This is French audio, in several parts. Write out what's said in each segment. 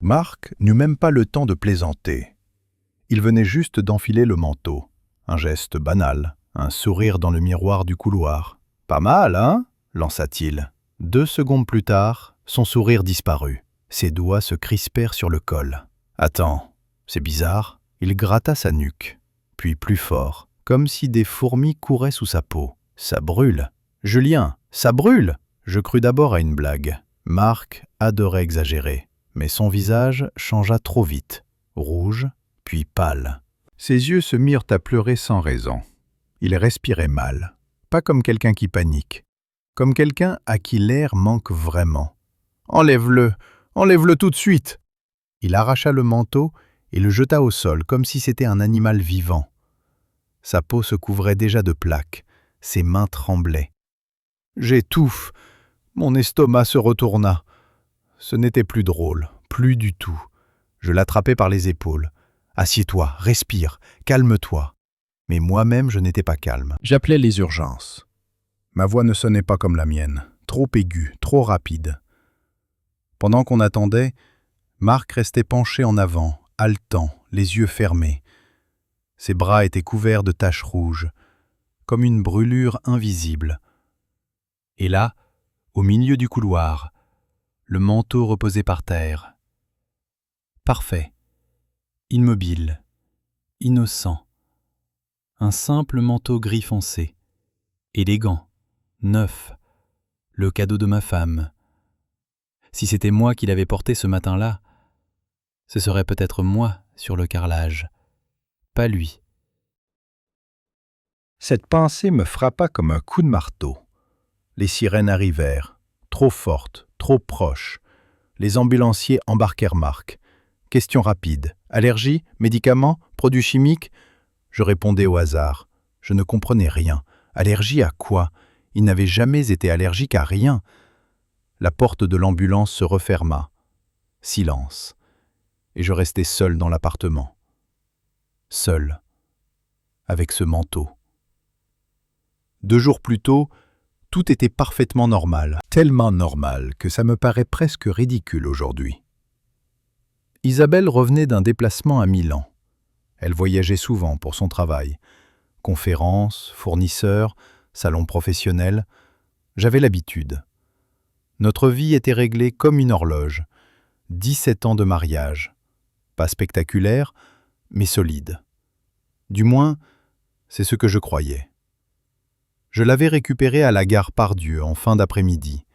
Marc n'eut même pas le temps de plaisanter. Il venait juste d'enfiler le manteau. Un geste banal, un sourire dans le miroir du couloir. « Pas mal, hein ?» lança-t-il. 2 secondes plus tard, son sourire disparut. Ses doigts se crispèrent sur le col. « Attends, c'est bizarre. » Il gratta sa nuque, puis plus fort, comme si des fourmis couraient sous sa peau. « Ça brûle. Julien, ça brûle !» Je crus d'abord à une blague. Marc adorait exagérer, mais son visage changea trop vite, rouge, puis pâle. Ses yeux se mirent à pleurer sans raison. Il respirait mal, pas comme quelqu'un qui panique, comme quelqu'un à qui l'air manque vraiment. « Enlève-le tout de suite !» Il arracha le manteau et le jeta au sol comme si c'était un animal vivant. Sa peau se couvrait déjà de plaques, ses mains tremblaient. « J'étouffe !» Mon estomac se retourna. Ce n'était plus drôle, plus du tout. Je l'attrapai par les épaules. « Assieds-toi, respire, calme-toi. » Mais moi-même, je n'étais pas calme. J'appelais les urgences. Ma voix ne sonnait pas comme la mienne, trop aiguë, trop rapide. Pendant qu'on attendait, Marc restait penché en avant, haletant, les yeux fermés. Ses bras étaient couverts de taches rouges, comme une brûlure invisible. Et là, au milieu du couloir, le manteau reposait par terre. Parfait, immobile, innocent. Un simple manteau gris foncé, élégant, neuf, le cadeau de ma femme. Si c'était moi qui l'avais porté ce matin-là, ce serait peut-être moi sur le carrelage, pas lui. Cette pensée me frappa comme un coup de marteau. Les sirènes arrivèrent, trop fortes, trop proches. Les ambulanciers embarquèrent Marc. Question rapide. Allergie, médicaments, produits chimiques ? Je répondais au hasard. Je ne comprenais rien. Allergie à quoi ? Il n'avait jamais été allergique à rien. La porte de l'ambulance se referma. Silence. Et je restai seul dans l'appartement. Seul. Avec ce manteau. 2 jours plus tôt, tout était parfaitement normal. Tellement normal que ça me paraît presque ridicule aujourd'hui. Isabelle revenait d'un déplacement à Milan. Elle voyageait souvent pour son travail. Conférences, fournisseurs, salons professionnels. J'avais l'habitude. Notre vie était réglée comme une horloge. 17 ans de mariage. Pas spectaculaire, mais solide. Du moins, c'est ce que je croyais. Je l'avais récupérée à la gare Pardieu en fin d'après-midi.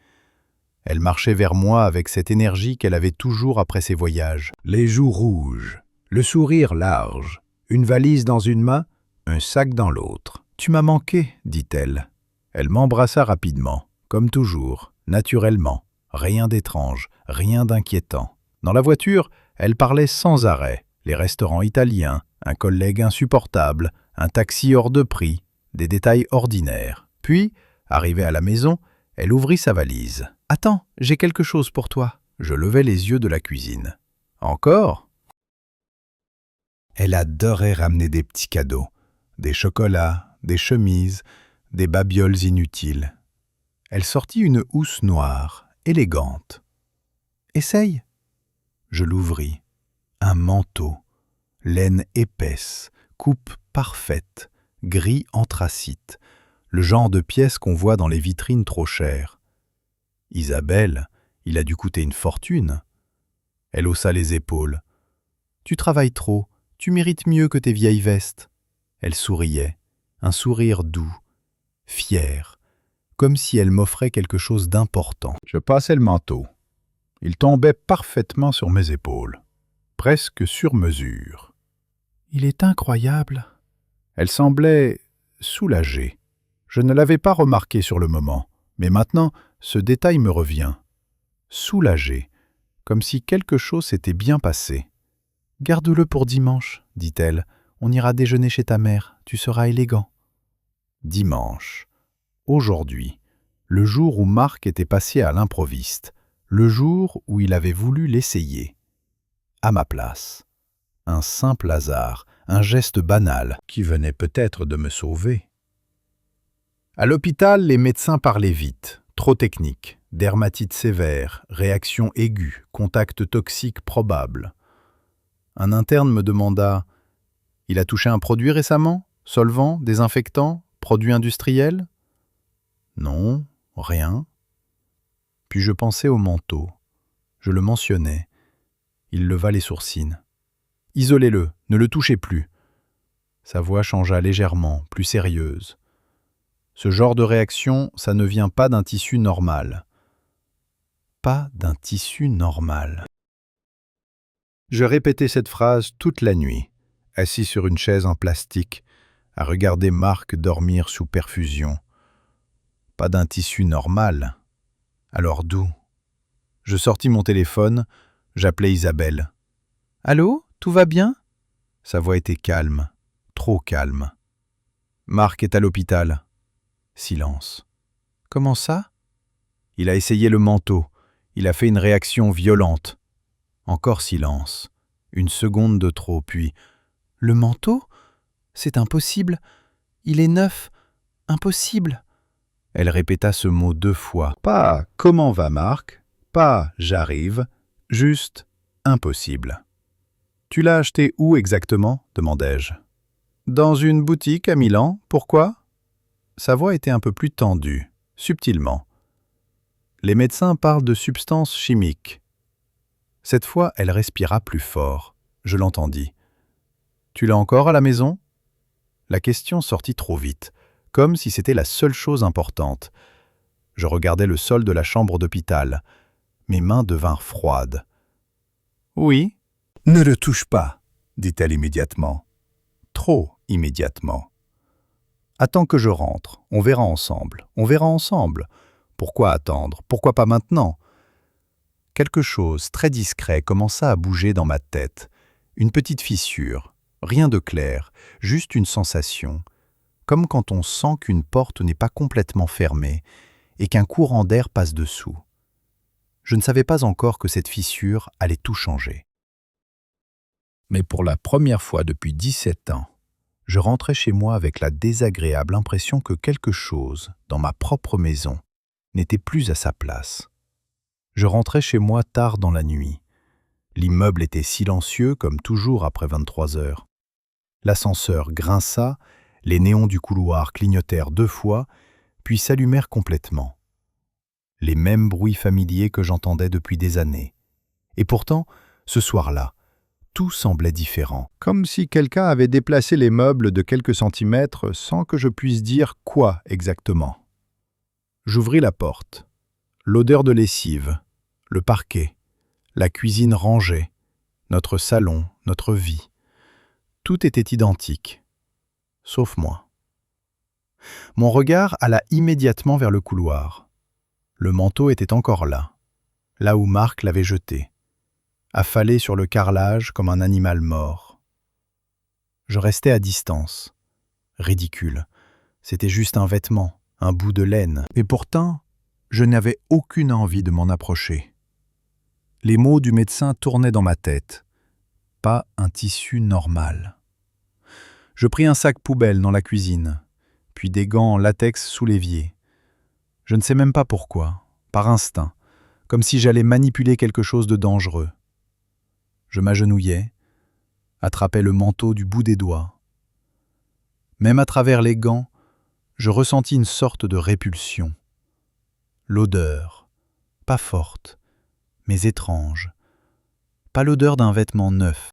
Elle marchait vers moi avec cette énergie qu'elle avait toujours après ses voyages. Les joues rouges, le sourire large, une valise dans une main, un sac dans l'autre. « Tu m'as manqué », dit-elle. Elle m'embrassa rapidement, comme toujours, naturellement. Rien d'étrange, rien d'inquiétant. Dans la voiture, elle parlait sans arrêt. Les restaurants italiens, un collègue insupportable, un taxi hors de prix, des détails ordinaires. Puis, arrivée à la maison, elle ouvrit sa valise. « Attends, j'ai quelque chose pour toi. » Je levai les yeux de la cuisine. « Encore ?» Elle adorait ramener des petits cadeaux. Des chocolats, des chemises, des babioles inutiles. Elle sortit une housse noire, élégante. « Essaye !» Je l'ouvris. Un manteau. Laine épaisse, coupe parfaite, gris anthracite, le genre de pièce qu'on voit dans les vitrines trop chères. Isabelle, il a dû coûter une fortune. Elle haussa les épaules. « Tu travailles trop, tu mérites mieux que tes vieilles vestes. » Elle souriait, un sourire doux, fier, comme si elle m'offrait quelque chose d'important. Je passai le manteau. Il tombait parfaitement sur mes épaules, presque sur mesure. « Il est incroyable. » Elle semblait soulagée. Je ne l'avais pas remarqué sur le moment, mais maintenant, ce détail me revient. Soulagée, comme si quelque chose s'était bien passé. « Garde-le pour dimanche, » dit-elle. « On ira déjeuner chez ta mère, tu seras élégant. » Dimanche. Aujourd'hui. Le jour où Marc était passé à l'improviste. Le jour où il avait voulu l'essayer. À ma place. Un simple hasard, un geste banal qui venait peut-être de me sauver. À l'hôpital, les médecins parlaient vite, trop technique, Dermatite sévère, réaction aiguë, contact toxique probable. Un interne me demanda « Il a touché un produit récemment? Solvant, désinfectant, produit industriel ?» Non, rien. Puis je pensais au manteau. Je le mentionnais. Il leva les sourcils. « Isolez-le, ne le touchez plus. » Sa voix changea légèrement, plus sérieuse. Ce genre de réaction, ça ne vient pas d'un tissu normal. Pas d'un tissu normal. Je répétais cette phrase toute la nuit, assis sur une chaise en plastique, à regarder Marc dormir sous perfusion. Pas d'un tissu normal. Alors d'où? Je sortis mon téléphone, j'appelais Isabelle. « Allô, tout va bien ?» Sa voix était calme, trop calme. « Marc est à l'hôpital. » Silence. « Comment ça ?» Il a essayé le manteau. Il a fait une réaction violente. Encore silence. Une seconde de trop, puis « Le manteau? C'est impossible. Il est neuf. Impossible. » Elle répéta ce mot 2 fois. Pas « Comment va Marc ?» Pas « J'arrive », juste « Impossible ». « Tu l'as acheté où exactement ?» demandai-je. « Dans une boutique à Milan. Pourquoi ?» Sa voix était un peu plus tendue, subtilement. Les médecins parlent de substances chimiques. Cette fois, elle respira plus fort. Je l'entendis. « Tu l'as encore à la maison ?» La question sortit trop vite, comme si c'était la seule chose importante. Je regardais le sol de la chambre d'hôpital. Mes mains devinrent froides. « Oui. »« Ne le touche pas, » dit-elle immédiatement. Trop immédiatement. « Attends que je rentre. On verra ensemble. On verra ensemble. Pourquoi attendre? Pourquoi pas maintenant ?» Quelque chose, très discret, commença à bouger dans ma tête. Une petite fissure. Rien de clair, juste une sensation. Comme quand on sent qu'une porte n'est pas complètement fermée et qu'un courant d'air passe dessous. Je ne savais pas encore que cette fissure allait tout changer. Mais pour la première fois depuis 17 ans, je rentrais chez moi avec la désagréable impression que quelque chose, dans ma propre maison, n'était plus à sa place. Je rentrais chez moi tard dans la nuit. L'immeuble était silencieux comme toujours après 23 heures. L'ascenseur grinça, les néons du couloir clignotèrent 2 fois, puis s'allumèrent complètement. Les mêmes bruits familiers que j'entendais depuis des années. Et pourtant, ce soir-là, tout semblait différent, comme si quelqu'un avait déplacé les meubles de quelques centimètres sans que je puisse dire quoi exactement. J'ouvris la porte. L'odeur de lessive, le parquet, la cuisine rangée, notre salon, notre vie. Tout était identique, sauf moi. Mon regard alla immédiatement vers le couloir. Le manteau était encore là où Marc l'avait jeté, affalé sur le carrelage comme un animal mort. Je restais à distance. Ridicule. C'était juste un vêtement, un bout de laine. Et pourtant, je n'avais aucune envie de m'en approcher. Les mots du médecin tournaient dans ma tête. Pas un tissu normal. Je pris un sac poubelle dans la cuisine, puis des gants en latex sous l'évier. Je ne sais même pas pourquoi, par instinct, comme si j'allais manipuler quelque chose de dangereux. Je m'agenouillais, attrapais le manteau du bout des doigts. Même à travers les gants, je ressentis une sorte de répulsion. L'odeur, pas forte, mais étrange. Pas l'odeur d'un vêtement neuf.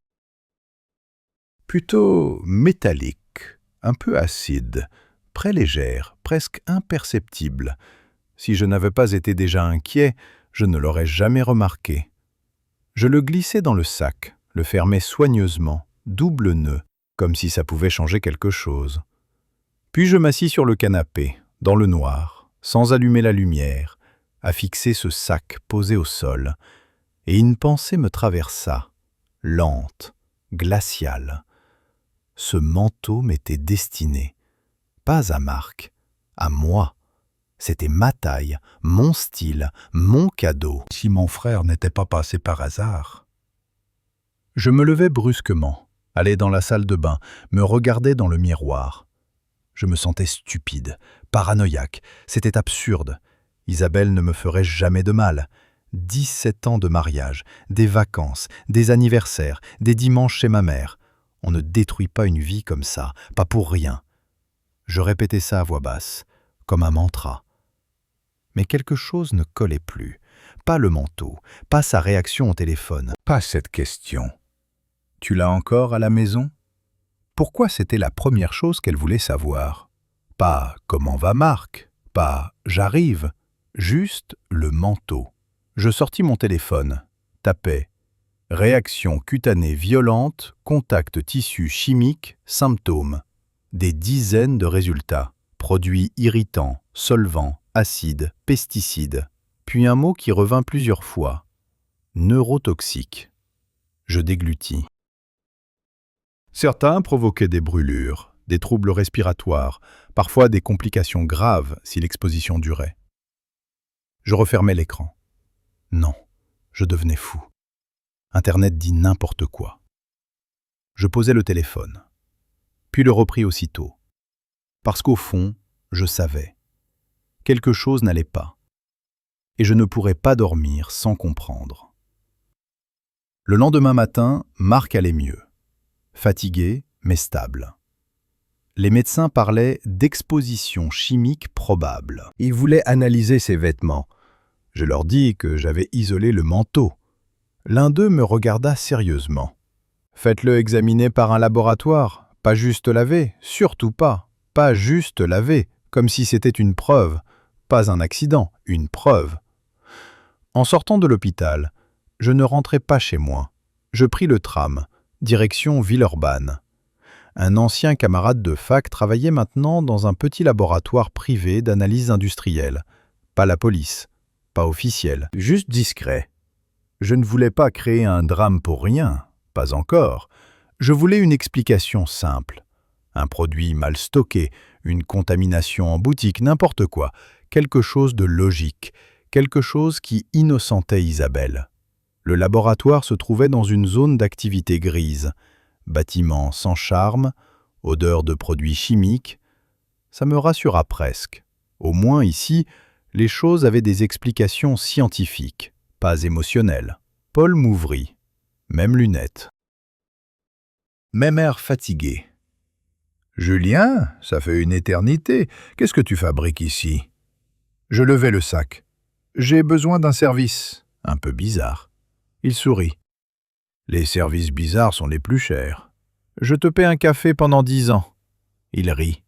Plutôt métallique, un peu acide, très légère, presque imperceptible. Si je n'avais pas été déjà inquiet, je ne l'aurais jamais remarqué. Je le glissai dans le sac, le fermai soigneusement, double nœud, comme si ça pouvait changer quelque chose. Puis je m'assis sur le canapé, dans le noir, sans allumer la lumière, à fixer ce sac posé au sol, et une pensée me traversa, lente, glaciale. Ce manteau m'était destiné, pas à Marc, à moi. C'était ma taille, mon style, mon cadeau. Si mon frère n'était pas passé par hasard. Je me levai brusquement, allai dans la salle de bain, me regardai dans le miroir. Je me sentais stupide, paranoïaque, c'était absurde. Isabelle ne me ferait jamais de mal. 17 ans de mariage, des vacances, des anniversaires, des dimanches chez ma mère. On ne détruit pas une vie comme ça, pas pour rien. Je répétais ça à voix basse, comme un mantra. Mais quelque chose ne collait plus. Pas le manteau, pas sa réaction au téléphone. Pas cette question. Tu l'as encore à la maison? Pourquoi c'était la première chose qu'elle voulait savoir? Pas « comment va Marc ?» Pas « j'arrive ?» Juste le manteau. Je sortis mon téléphone, tapais « réaction cutanée violente, contact tissu chimique, symptômes ». Des dizaines de résultats. Produits irritants, solvants, acides, pesticides. Puis un mot qui revint plusieurs fois. Neurotoxique. Je déglutis. Certains provoquaient des brûlures, des troubles respiratoires, parfois des complications graves si l'exposition durait. Je refermais l'écran. Non, je devenais fou. Internet dit n'importe quoi. Je posai le téléphone, puis le repris aussitôt. Parce qu'au fond, je savais. Quelque chose n'allait pas. Et je ne pourrais pas dormir sans comprendre. Le lendemain matin, Marc allait mieux. Fatigué, mais stable. Les médecins parlaient d'exposition chimique probable. Ils voulaient analyser ses vêtements. Je leur dis que j'avais isolé le manteau. L'un d'eux me regarda sérieusement. « Faites-le examiner par un laboratoire, pas juste laver, surtout pas. Pas juste laver, comme si c'était une preuve. Pas un accident, une preuve. » En sortant de l'hôpital, je ne rentrai pas chez moi. Je pris le tram, direction Villeurbanne. Un ancien camarade de fac travaillait maintenant dans un petit laboratoire privé d'analyse industrielle. Pas la police, pas officiel, juste discret. Je ne voulais pas créer un drame pour rien, pas encore. Je voulais une explication simple. Un produit mal stocké, une contamination en boutique, n'importe quoi. Quelque chose de logique, quelque chose qui innocentait Isabelle. Le laboratoire se trouvait dans une zone d'activité grise. Bâtiment sans charme, odeur de produits chimiques. Ça me rassura presque. Au moins ici, les choses avaient des explications scientifiques, pas émotionnelles. Paul m'ouvrit. Même lunettes. Même air fatigué. « Julien, ça fait une éternité. Qu'est-ce que tu fabriques ici ?» Je levai le sac. « J'ai besoin d'un service. » Un peu bizarre. Il sourit. « Les services bizarres sont les plus chers. Je te paie un café pendant 10 ans. » Il rit,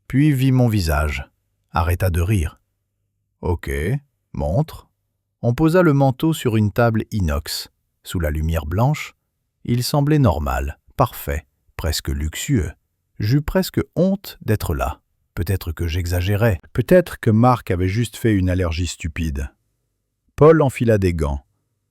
puis vit mon visage. Arrêta de rire. « Ok, montre. » On posa le manteau sur une table inox. Sous la lumière blanche, il semblait normal, parfait, presque luxueux. J'eus presque honte d'être là. Peut-être que j'exagérais. Peut-être que Marc avait juste fait une allergie stupide. Paul enfila des gants,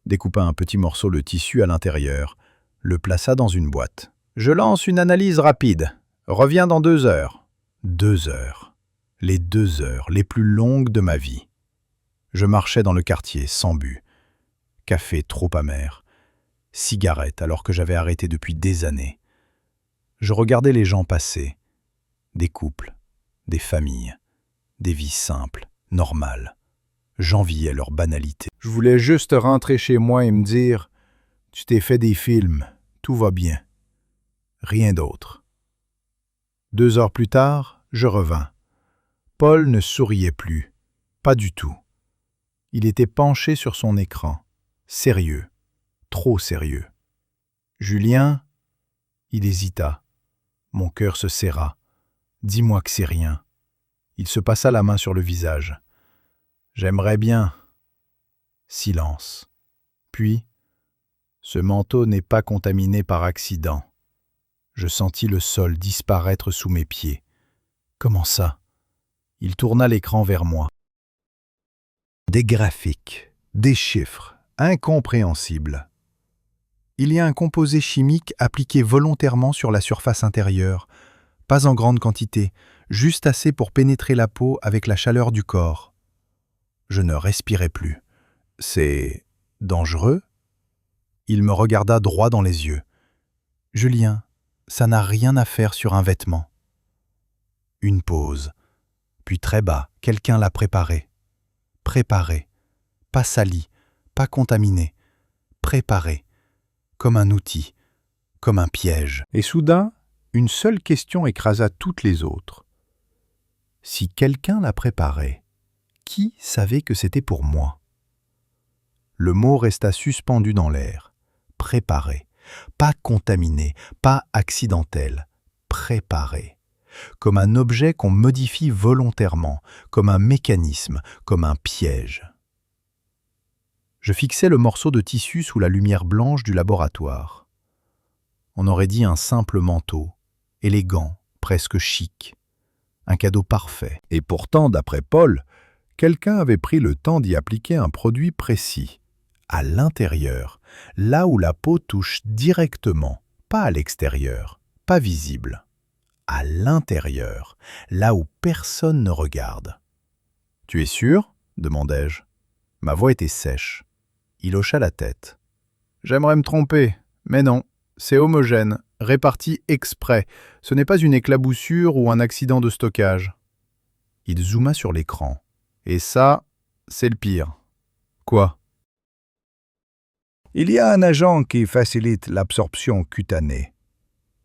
découpa un petit morceau de tissu à l'intérieur, le plaça dans une boîte. « Je lance une analyse rapide. Reviens dans 2 heures. » 2 heures. Les 2 heures les plus longues de ma vie. Je marchais dans le quartier, sans but. Café trop amer. Cigarette alors que j'avais arrêté depuis des années. Je regardais les gens passer. Des couples, des familles, des vies simples, normales. J'enviais leur banalité. Je voulais juste rentrer chez moi et me dire « Tu t'es fait des films, tout va bien. » Rien d'autre. 2 heures plus tard, je revins. Paul ne souriait plus, pas du tout. Il était penché sur son écran, sérieux, trop sérieux. Julien, il hésita. Mon cœur se serra. Dis-moi que c'est rien. Il se passa la main sur le visage. J'aimerais bien. Silence. Puis, ce manteau n'est pas contaminé par accident. Je sentis le sol disparaître sous mes pieds. Comment ça? Il tourna l'écran vers moi. Des graphiques, des chiffres, incompréhensibles. Il y a un composé chimique appliqué volontairement sur la surface intérieure, pas en grande quantité, juste assez pour pénétrer la peau avec la chaleur du corps. Je ne respirais plus. C'est dangereux? Il me regarda droit dans les yeux. Julien, ça n'a rien à faire sur un vêtement. Une pause. Puis très bas, quelqu'un l'a préparé. préparé, pas sali, pas contaminé, préparé, comme un outil, comme un piège. Et soudain, une seule question écrasa toutes les autres. Si quelqu'un l'a préparé, qui savait que c'était pour moi? Le mot resta suspendu dans l'air. Préparé. Pas contaminé, pas accidentel. Préparé. Comme un objet qu'on modifie volontairement, comme un mécanisme, comme un piège. Je fixais le morceau de tissu sous la lumière blanche du laboratoire. On aurait dit un simple manteau, élégant, presque chic. Un cadeau parfait. Et pourtant, d'après Paul, quelqu'un avait pris le temps d'y appliquer un produit précis, à l'intérieur, là où la peau touche directement, pas à l'extérieur, pas visible. À l'intérieur, là où personne ne regarde. « Tu es sûr ?» demandai-je. Ma voix était sèche. Il hocha la tête. « J'aimerais me tromper, mais non, c'est homogène, réparti exprès. Ce n'est pas une éclaboussure ou un accident de stockage. » Il zooma sur l'écran. « Et ça, c'est le pire. » « Quoi ?» « Il y a un agent qui facilite l'absorption cutanée.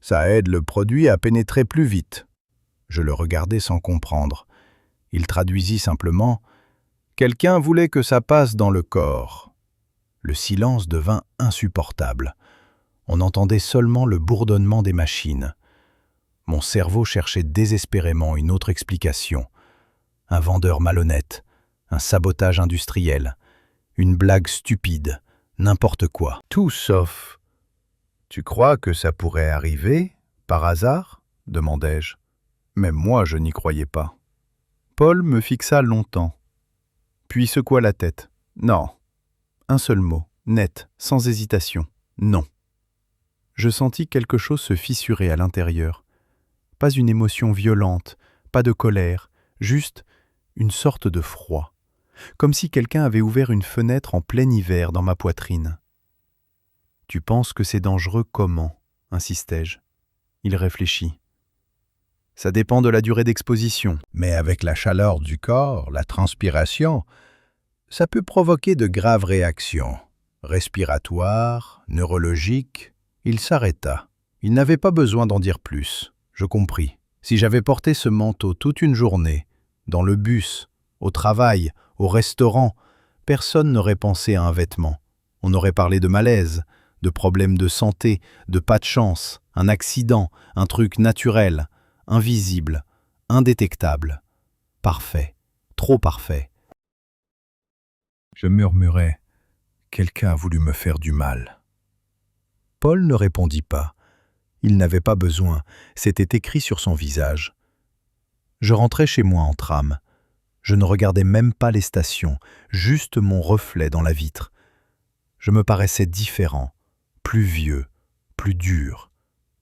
Ça aide le produit à pénétrer plus vite. » Je le regardais sans comprendre. Il traduisit simplement « Quelqu'un voulait que ça passe dans le corps. » Le silence devint insupportable. On entendait seulement le bourdonnement des machines. Mon cerveau cherchait désespérément une autre explication. Un vendeur malhonnête, un sabotage industriel, une blague stupide, n'importe quoi. Tout sauf. « Tu crois que ça pourrait arriver, par hasard ?» demandai-je. Même moi, je n'y croyais pas. Paul me fixa longtemps, puis secoua la tête. « Non. » Un seul mot, net, sans hésitation. « Non. » Je sentis quelque chose se fissurer à l'intérieur. Pas une émotion violente, pas de colère, juste une sorte de froid. Comme si quelqu'un avait ouvert une fenêtre en plein hiver dans ma poitrine. « Tu penses que c'est dangereux comment ?» insistai-je. Il réfléchit. « Ça dépend de la durée d'exposition. Mais avec la chaleur du corps, la transpiration, ça peut provoquer de graves réactions. Respiratoires, neurologiques. » Il s'arrêta. Il n'avait pas besoin d'en dire plus. Je compris. Si j'avais porté ce manteau toute une journée, dans le bus, au travail, au restaurant, personne n'aurait pensé à un vêtement. On aurait parlé de malaise, de problèmes de santé, de pas de chance, un accident, un truc naturel, invisible, indétectable, parfait, trop parfait. Je murmurais, quelqu'un a voulu me faire du mal. Paul ne répondit pas. Il n'avait pas besoin, c'était écrit sur son visage. Je rentrais chez moi en tram. Je ne regardais même pas les stations, juste mon reflet dans la vitre. Je me paraissais différent, plus vieux, plus dur.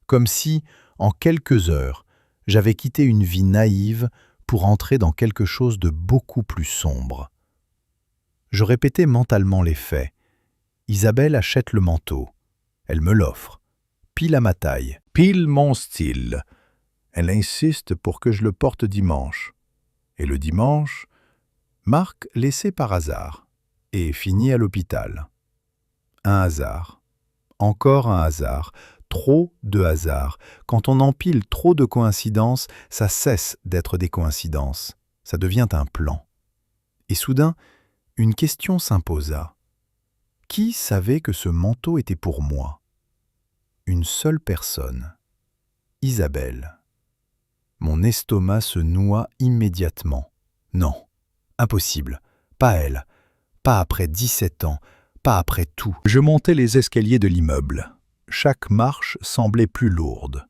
Comme si, en quelques heures, j'avais quitté une vie naïve pour entrer dans quelque chose de beaucoup plus sombre. Je répétais mentalement les faits. Isabelle achète le manteau. Elle me l'offre. Pile à ma taille, pile mon style. Elle insiste pour que je le porte dimanche. Et le dimanche, Marc laissé par hasard et finit à l'hôpital. Un hasard. Encore un hasard. Trop de hasard. Quand on empile trop de coïncidences, ça cesse d'être des coïncidences. Ça devient un plan. Et soudain, une question s'imposa. Qui savait que ce manteau était pour moi? Une seule personne. Isabelle. Mon estomac se noua immédiatement. Non, impossible. Pas elle. Pas après 17 ans. Pas après tout. Je montais les escaliers de l'immeuble. Chaque marche semblait plus lourde.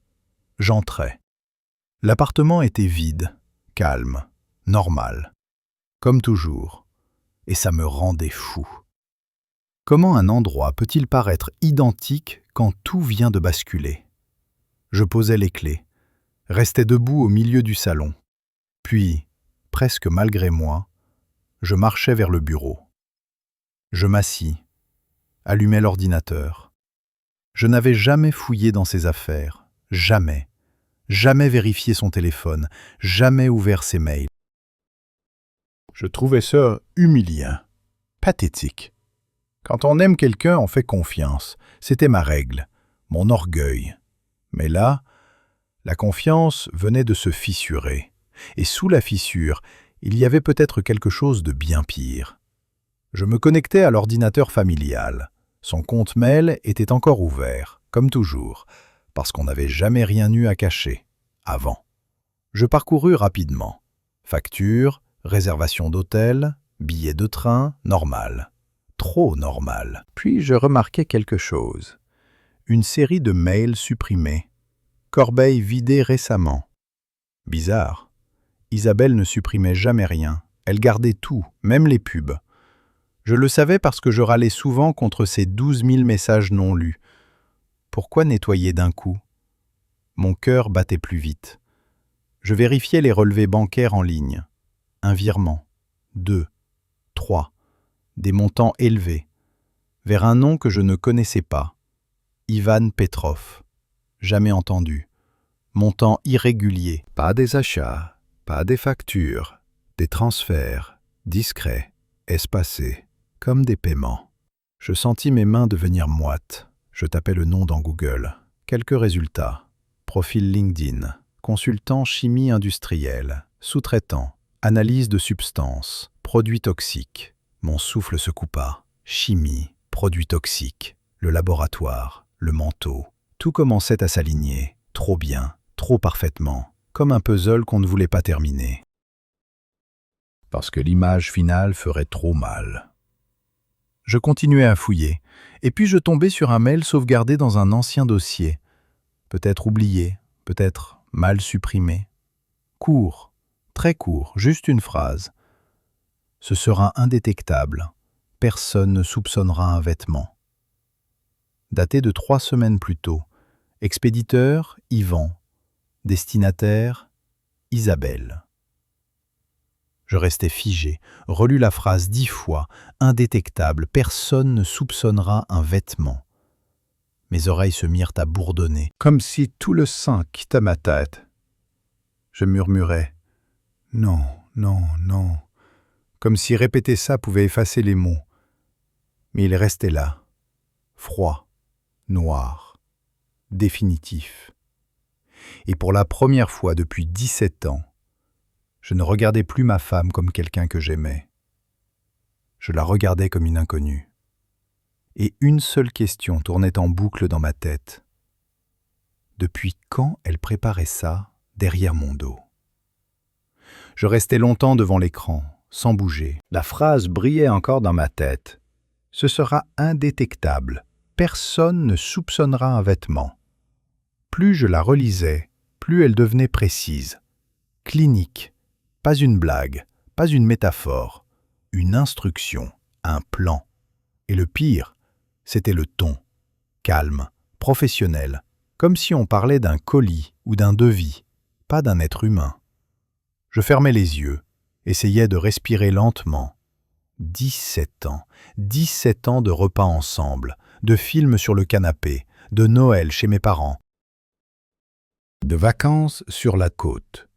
J'entrais. L'appartement était vide, calme, normal. Comme toujours. Et ça me rendait fou. Comment un endroit peut-il paraître identique quand tout vient de basculer? Je posais les clés, restais debout au milieu du salon. Puis, presque malgré moi, je marchais vers le bureau. Je m'assis, allumai l'ordinateur. Je n'avais jamais fouillé dans ses affaires, jamais. Jamais vérifié son téléphone, jamais ouvert ses mails. Je trouvais ça humiliant, pathétique. Quand on aime quelqu'un, on fait confiance. C'était ma règle, mon orgueil. Mais là, la confiance venait de se fissurer. Et sous la fissure, il y avait peut-être quelque chose de bien pire. Je me connectais à l'ordinateur familial. Son compte mail était encore ouvert, comme toujours, parce qu'on n'avait jamais rien eu à cacher, avant. Je parcourus rapidement. Factures, réservation d'hôtel, billets de train, normal. Trop normal. Puis je remarquai quelque chose. Une série de mails supprimés. Corbeille vidée récemment. Bizarre. Isabelle ne supprimait jamais rien. Elle gardait tout, même les pubs. Je le savais parce que je râlais souvent contre ces 12 000 messages non lus. Pourquoi nettoyer d'un coup? Mon cœur battait plus vite. Je vérifiais les relevés bancaires en ligne. Un virement. 2. 3. Des montants élevés. Vers un nom que je ne connaissais pas. Ivan Petrov. Jamais entendu. Montant irrégulier. Pas des achats, pas des factures. Des transferts. Discrets. Espacés. Comme des paiements. Je sentis mes mains devenir moites. Je tapais le nom dans Google. Quelques résultats. Profil LinkedIn. Consultant chimie industrielle. Sous-traitant. Analyse de substances. Produits toxiques. Mon souffle se coupa. Chimie. Produits toxiques. Le laboratoire. Le manteau. Tout commençait à s'aligner. Trop bien. Trop parfaitement. Comme un puzzle qu'on ne voulait pas terminer. Parce que l'image finale ferait trop mal. Je continuais à fouiller, et puis je tombais sur un mail sauvegardé dans un ancien dossier. Peut-être oublié, peut-être mal supprimé. Court, très court, juste une phrase. Ce sera indétectable. Personne ne soupçonnera un vêtement. Daté de 3 semaines plus tôt. Expéditeur, Yvan. Destinataire, Isabelle. Je restais figé, relus la phrase 10 fois, indétectable, personne ne soupçonnera un vêtement. Mes oreilles se mirent à bourdonner, comme si tout le sang quittait ma tête. Je murmurais « Non, non, non », comme si répéter ça pouvait effacer les mots. Mais il restait là, froid, noir, définitif. Et pour la première fois depuis 17 ans, je ne regardais plus ma femme comme quelqu'un que j'aimais. Je la regardais comme une inconnue. Et une seule question tournait en boucle dans ma tête. Depuis quand elle préparait ça derrière mon dos? Je restais longtemps devant l'écran, sans bouger. La phrase brillait encore dans ma tête. Ce sera indétectable. Personne ne soupçonnera un vêtement. Plus je la relisais, plus elle devenait précise. Clinique. Pas une blague, pas une métaphore, une instruction, un plan. Et le pire, c'était le ton. Calme, professionnel, comme si on parlait d'un colis ou d'un devis, pas d'un être humain. Je fermais les yeux, essayais de respirer lentement. 17 ans, 17 ans de repas ensemble, de films sur le canapé, de Noël chez mes parents, de vacances sur la côte.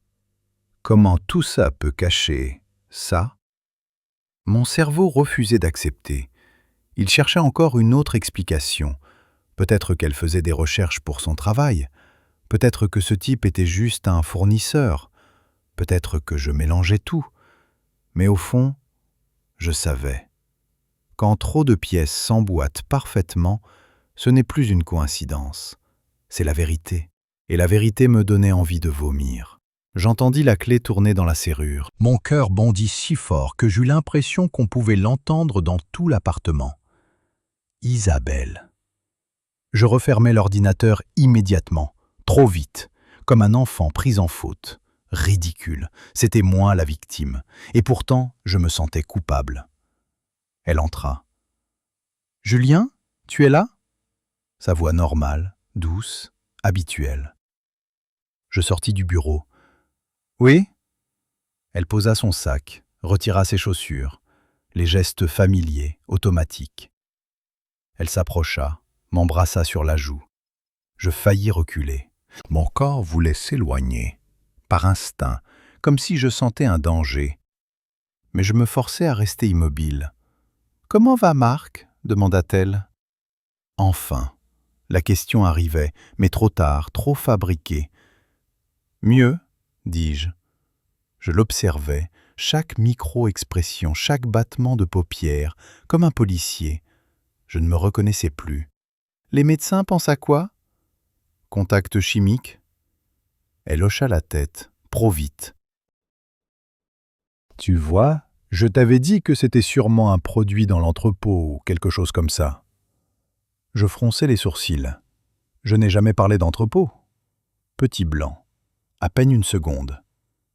Comment tout ça peut cacher ça? Mon cerveau refusait d'accepter. Il cherchait encore une autre explication. Peut-être qu'elle faisait des recherches pour son travail. Peut-être que ce type était juste un fournisseur. Peut-être que je mélangeais tout. Mais au fond, je savais. Quand trop de pièces s'emboîtent parfaitement, ce n'est plus une coïncidence. C'est la vérité. Et la vérité me donnait envie de vomir. J'entendis la clé tourner dans la serrure. Mon cœur bondit si fort que j'eus l'impression qu'on pouvait l'entendre dans tout l'appartement. Isabelle. Je refermai l'ordinateur immédiatement, trop vite, comme un enfant pris en faute. Ridicule, c'était moi la victime, et pourtant je me sentais coupable. Elle entra. « Julien, tu es là ?» Sa voix normale, douce, habituelle. Je sortis du bureau. « Oui ?» Elle posa son sac, retira ses chaussures, les gestes familiers, automatiques. Elle s'approcha, m'embrassa sur la joue. Je faillis reculer. Mon corps voulait s'éloigner, par instinct, comme si je sentais un danger. mais je me forçais à rester immobile. « Comment va Marc ?» demanda-t-elle. Enfin, la question arrivait, mais trop tard, trop fabriquée. « Mieux, dis-je. » Je l'observais, chaque micro-expression, chaque battement de paupières, comme un policier. Je ne me reconnaissais plus. « Les médecins pensent à quoi ?»« Contact chimique ?» Elle hocha la tête, trop vite. « Tu vois, je t'avais dit que c'était sûrement un produit dans l'entrepôt ou quelque chose comme ça. » Je fronçai les sourcils. Je n'ai jamais parlé d'entrepôt. Petit blanc. À peine une seconde.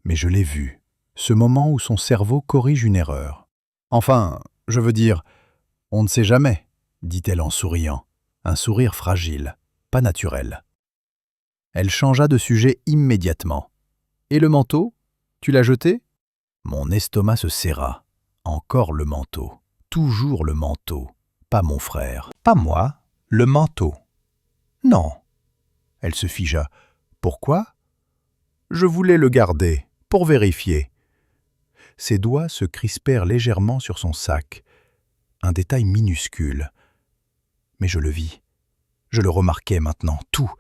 Mais je l'ai vu. Ce moment où son cerveau corrige une erreur. Enfin, je veux dire, on ne sait jamais, dit-elle en souriant. Un sourire fragile, pas naturel. Elle changea de sujet immédiatement. Et le manteau? Tu l'as jeté? Mon estomac se serra. Encore le manteau. Toujours le manteau. Pas mon frère. Pas moi. Le manteau. Non. Elle se figea. Pourquoi? Je voulais le garder, pour vérifier. Ses doigts se crispèrent légèrement sur son sac. Un détail minuscule. Mais je le vis. Je le remarquais maintenant, tout.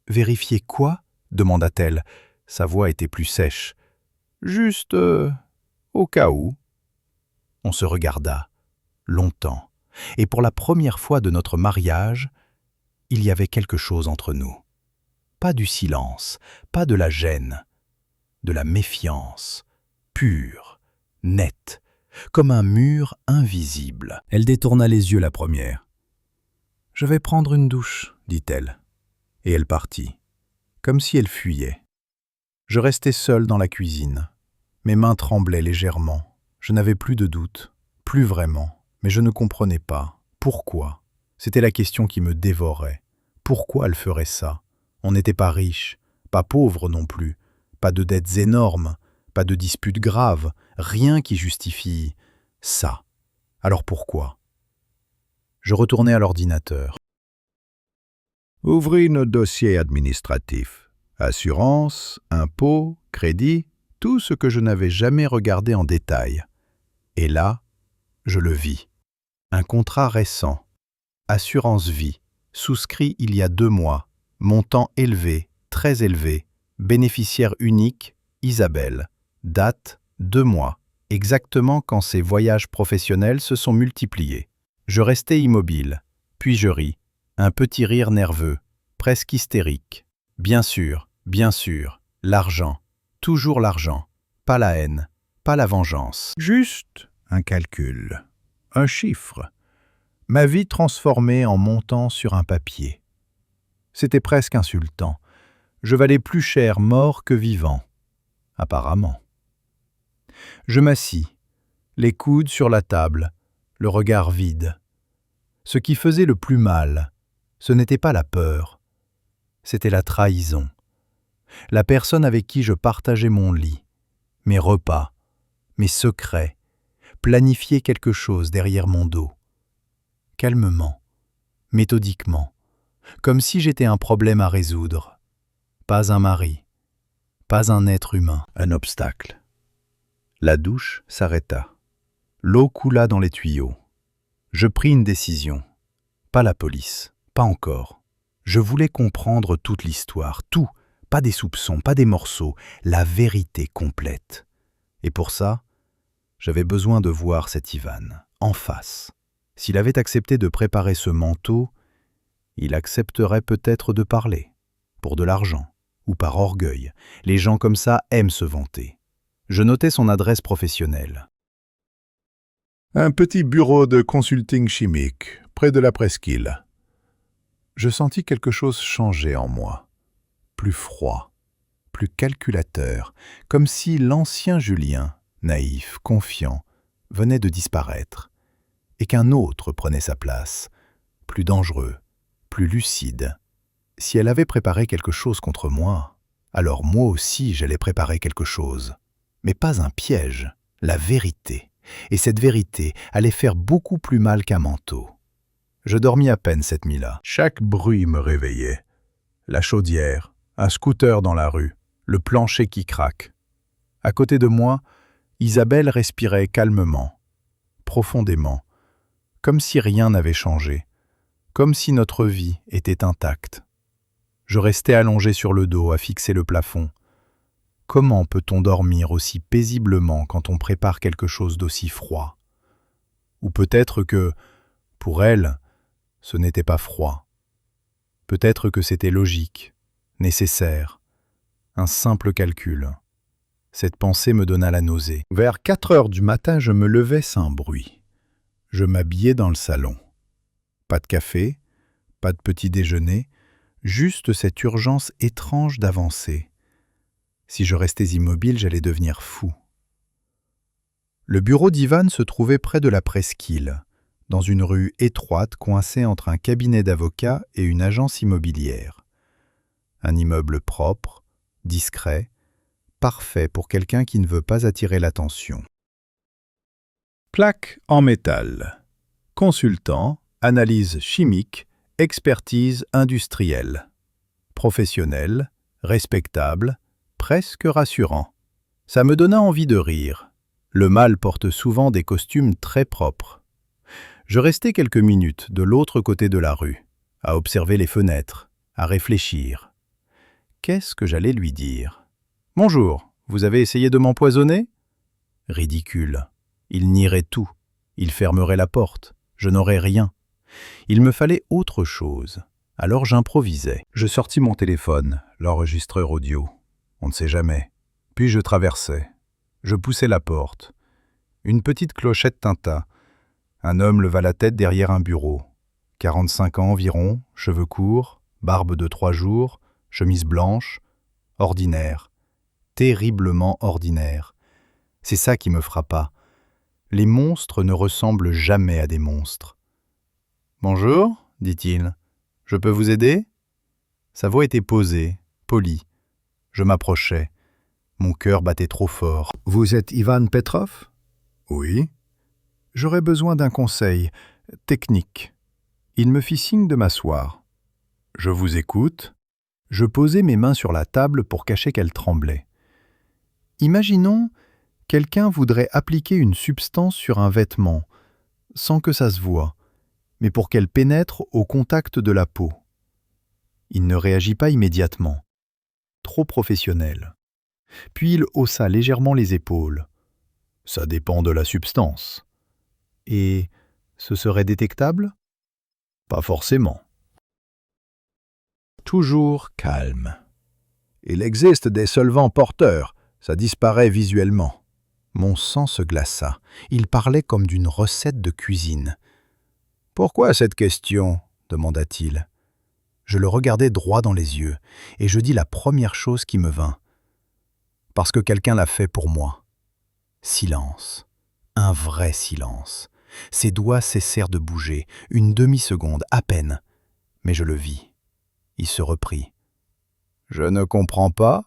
Vérifier quoi? Demanda-t-elle. Sa voix était plus sèche. Juste au cas où. On se regarda, longtemps, et pour la première fois de notre mariage, il y avait quelque chose entre nous. Pas du silence, pas de la gêne, de la méfiance, pure, nette, comme un mur invisible. Elle détourna les yeux la première. « Je vais prendre une douche, » dit-elle. Et elle partit, comme si elle fuyait. Je restai seul dans la cuisine. Mes mains tremblaient légèrement. Je n'avais plus de doute, plus vraiment, mais je ne comprenais pas. Pourquoi? C'était la question qui me dévorait. Pourquoi elle ferait ça? On n'était pas riche, pas pauvre non plus, pas de dettes énormes, pas de disputes graves, rien qui justifie ça. Alors pourquoi? Je retournai à l'ordinateur. Ouvris nos dossiers administratifs. Assurance, impôts, crédit, tout ce que je n'avais jamais regardé en détail. Et là, je le vis. Un contrat récent. Assurance vie. Souscrit il y a 2 mois. Montant élevé, très élevé. Bénéficiaire unique, Isabelle. Date, 2 mois. Exactement quand ses voyages professionnels se sont multipliés. Je restai immobile. Puis je ris. Un petit rire nerveux, presque hystérique. Bien sûr, l'argent. Toujours l'argent. Pas la haine, pas la vengeance. Juste un calcul. Un chiffre. Ma vie transformée en montant sur un papier. C'était presque insultant. Je valais plus cher mort que vivant. Apparemment. Je m'assis, les coudes sur la table, le regard vide. Ce qui faisait le plus mal, ce n'était pas la peur, c'était la trahison. La personne avec qui je partageais mon lit, mes repas, mes secrets, planifiait quelque chose derrière mon dos. Calmement, méthodiquement, comme si j'étais un problème à résoudre. Pas un mari, pas un être humain, un obstacle. La douche s'arrêta. L'eau coula dans les tuyaux. Je pris une décision. Pas la police, pas encore. Je voulais comprendre toute l'histoire, tout, pas des soupçons, pas des morceaux, la vérité complète. Et pour ça, j'avais besoin de voir cet Ivan, en face. S'il avait accepté de préparer ce manteau, il accepterait peut-être de parler, pour de l'argent, ou par orgueil. Les gens comme ça aiment se vanter. Je notais son adresse professionnelle. Un petit bureau de consulting chimique, près de la presqu'île. Je sentis quelque chose changer en moi. Plus froid, plus calculateur, comme si l'ancien Julien, naïf, confiant, venait de disparaître, et qu'un autre prenait sa place, plus dangereux, plus lucide. Si elle avait préparé quelque chose contre moi, alors moi aussi j'allais préparer quelque chose. Mais pas un piège, la vérité. Et cette vérité allait faire beaucoup plus mal qu'un manteau. Je dormis à peine cette nuit-là. Chaque bruit me réveillait. La chaudière, un scooter dans la rue, le plancher qui craque. À côté de moi, Isabelle respirait calmement, profondément, comme si rien n'avait changé, comme si notre vie était intacte. Je restais allongé sur le dos à fixer le plafond. Comment peut-on dormir aussi paisiblement quand on prépare quelque chose d'aussi froid? Ou peut-être que, pour elle, ce n'était pas froid. Peut-être que c'était logique, nécessaire, un simple calcul. Cette pensée me donna la nausée. Vers 4 heures du matin, je me levai sans bruit. Je m'habillai dans le salon. Pas de café, pas de petit déjeuner, juste cette urgence étrange d'avancer. Si je restais immobile, j'allais devenir fou. Le bureau d'Ivan se trouvait près de la presqu'île, dans une rue étroite coincée entre un cabinet d'avocats et une agence immobilière. Un immeuble propre, discret, parfait pour quelqu'un qui ne veut pas attirer l'attention. Plaque en métal. Consultant, analyse chimique, expertise industrielle. Professionnel, respectable, presque rassurant. Ça me donna envie de rire. Le mâle porte souvent des costumes très propres. Je restai quelques minutes de l'autre côté de la rue, à observer les fenêtres, à réfléchir. Qu'est-ce que j'allais lui dire? « Bonjour, vous avez essayé de m'empoisonner » Ridicule. Il nierait tout. Il fermerait la porte. Je n'aurais rien. Il me fallait autre chose. Alors j'improvisai. Je sortis mon téléphone, l'enregistreur audio. On ne sait jamais. Puis je traversai. Je poussai la porte. Une petite clochette tinta. Un homme leva la tête derrière un bureau. 45 ans environ, cheveux courts, barbe de 3 jours, chemise blanche. Ordinaire. Terriblement ordinaire. C'est ça qui me frappa. Les monstres ne ressemblent jamais à des monstres. « Bonjour, dit-il. Je peux vous aider ?» Sa voix était posée, polie. Je m'approchai. Mon cœur battait trop fort. « Vous êtes Ivan Petrov ?»« Oui. » « J'aurais besoin d'un conseil technique. » Il me fit signe de m'asseoir. « Je vous écoute. » Je posai mes mains sur la table pour cacher qu'elles tremblaient. Imaginons, quelqu'un voudrait appliquer une substance sur un vêtement, sans que ça se voie, mais pour qu'elle pénètre au contact de la peau. Il ne réagit pas immédiatement. Trop professionnel. Puis il haussa légèrement les épaules. « Ça dépend de la substance. » « Et ce serait détectable ?»« Pas forcément. » Toujours calme. « Il existe des solvants porteurs, ça disparaît visuellement. » Mon sang se glaça. Il parlait comme d'une recette de cuisine. « Pourquoi cette question ?» demanda-t-il. Je le regardai droit dans les yeux, et je dis la première chose qui me vint. « Parce que quelqu'un l'a fait pour moi. » Silence. Un vrai silence. Ses doigts cessèrent de bouger, une demi-seconde, à peine. Mais je le vis. Il se reprit. « Je ne comprends pas. »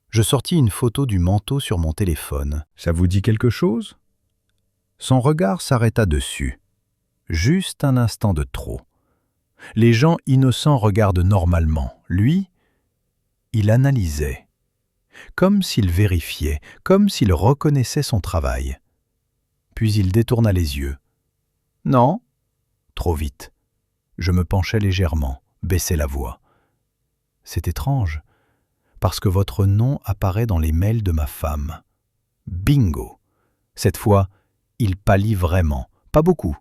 Je sortis une photo du manteau sur mon téléphone. « Ça vous dit quelque chose ?» Son regard s'arrêta dessus. Juste un instant de trop. Les gens innocents regardent normalement. Lui, il analysait. Comme s'il vérifiait, comme s'il reconnaissait son travail. Puis il détourna les yeux. « Non ?» Trop vite. Je me penchai légèrement, baissai la voix. « C'est étrange, parce que votre nom apparaît dans les mails de ma femme. » Bingo! Cette fois, il pâlit vraiment. Pas beaucoup,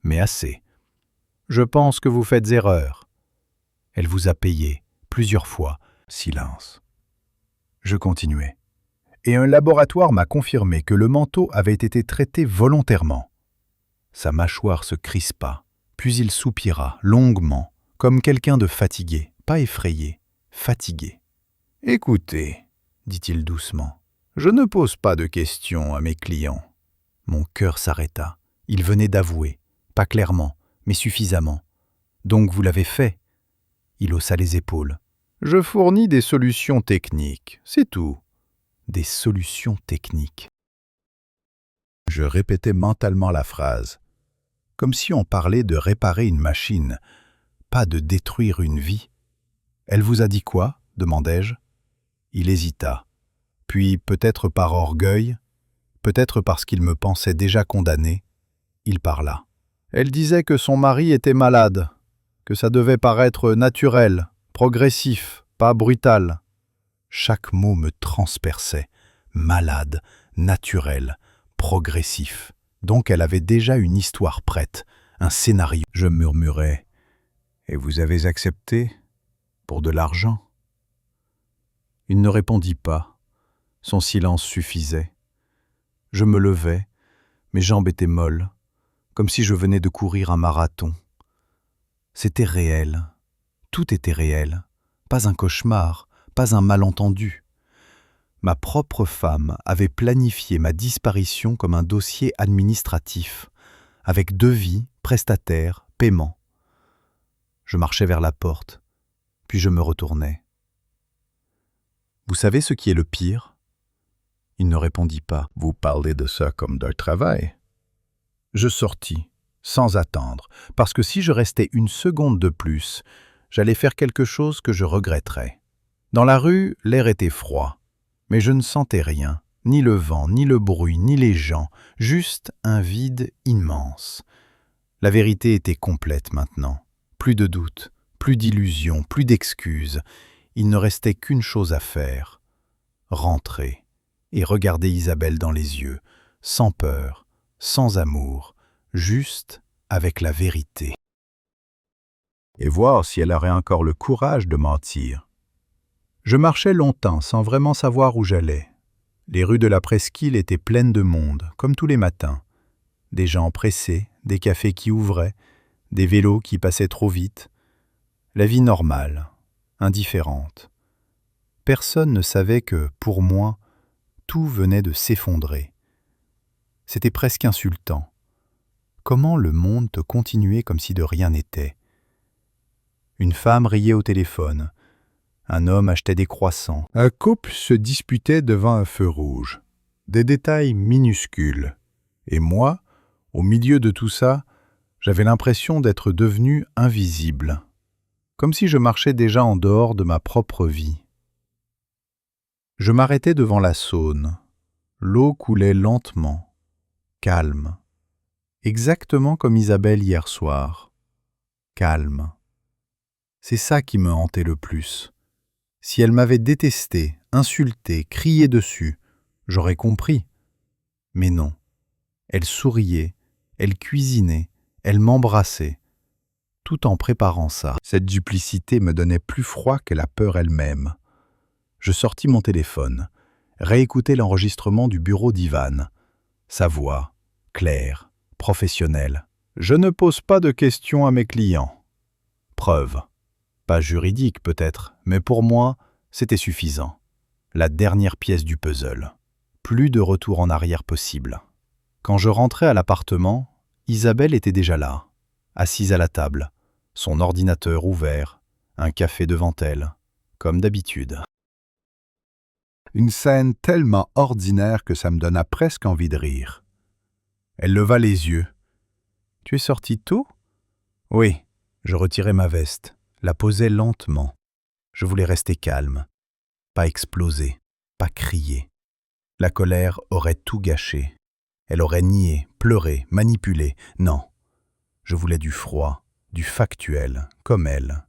mais assez. « Je pense que vous faites erreur. » Elle vous a payé, plusieurs fois. Silence. Je continuai. Et un laboratoire m'a confirmé que le manteau avait été traité volontairement. Sa mâchoire se crispa, puis il soupira, longuement, comme quelqu'un de fatigué, pas effrayé, fatigué. « Écoutez, » dit-il doucement, « je ne pose pas de questions à mes clients. » Mon cœur s'arrêta. Il venait d'avouer, pas clairement, mais suffisamment. « Donc vous l'avez fait ?» Il haussa les épaules. « Je fournis des solutions techniques, c'est tout. » Des solutions techniques. Je répétais mentalement la phrase, comme si on parlait de réparer une machine, pas de détruire une vie. « Elle vous a dit quoi ?» demandai-je. Il hésita. Puis, peut-être par orgueil, Peut-être parce qu'il me pensait déjà condamné, il parla. Elle disait que son mari était malade, que ça devait paraître naturel, progressif, pas brutal. Chaque mot me transperçait. Malade, naturel, progressif. Donc elle avait déjà une histoire prête, un scénario. Je murmurais. Et vous avez accepté? Pour de l'argent? Il ne répondit pas. Son silence suffisait. Je me levai, mes jambes étaient molles, comme si je venais de courir un marathon. C'était réel. Tout était réel. Pas un cauchemar, pas un malentendu. Ma propre femme avait planifié ma disparition comme un dossier administratif, avec devis, prestataire, paiement. Je marchais vers la porte, puis je me retournai. Vous savez ce qui est le pire? Il ne répondit pas. Vous parlez de ça comme d'un travail. Je sortis, sans attendre, parce que si je restais une seconde de plus, j'allais faire quelque chose que je regretterais. Dans la rue, l'air était froid, mais je ne sentais rien, ni le vent, ni le bruit, ni les gens, juste un vide immense. La vérité était complète maintenant. Plus de doute, plus d'illusions, plus d'excuses. Il ne restait qu'une chose à faire. Rentrer et regarder Isabelle dans les yeux, sans peur, sans amour, juste avec la vérité. Et voir si elle aurait encore le courage de mentir. Je marchais longtemps sans vraiment savoir où j'allais. Les rues de la presqu'île étaient pleines de monde, comme tous les matins. Des gens pressés, des cafés qui ouvraient, des vélos qui passaient trop vite. La vie normale, indifférente. Personne ne savait que, pour moi, tout venait de s'effondrer. C'était presque insultant. Comment le monde te continuait comme si de rien n'était? Une femme riait au téléphone. Un homme achetait des croissants. Un couple se disputait devant un feu rouge. Des détails minuscules. Et moi, au milieu de tout ça, j'avais l'impression d'être devenu invisible. Comme si je marchais déjà en dehors de ma propre vie. Je m'arrêtais devant la Saône. L'eau coulait lentement, calme. Exactement comme Isabelle hier soir. Calme. C'est ça qui me hantait le plus. Si elle m'avait détesté, insulté, crié dessus, j'aurais compris. Mais non. Elle souriait, elle cuisinait, elle m'embrassait, tout en préparant ça. Cette duplicité me donnait plus froid que la peur elle-même. Je sortis mon téléphone, réécoutai l'enregistrement du bureau d'Ivan. Sa voix, claire, professionnelle. Je ne pose pas de questions à mes clients. Preuve. Pas juridique peut-être, mais pour moi, c'était suffisant. La dernière pièce du puzzle. Plus de retour en arrière possible. Quand je rentrais à l'appartement, Isabelle était déjà là, assise à la table, son ordinateur ouvert, un café devant elle, comme d'habitude. Une scène tellement ordinaire que ça me donna presque envie de rire. Elle leva les yeux. « Tu es sorti tôt ?» ?»« Oui. » Je retirai ma veste, la posai lentement. Je voulais rester calme, pas exploser, pas crier. La colère aurait tout gâché. Elle aurait nié, pleuré, manipulé. Non. Je voulais du froid, du factuel, comme elle.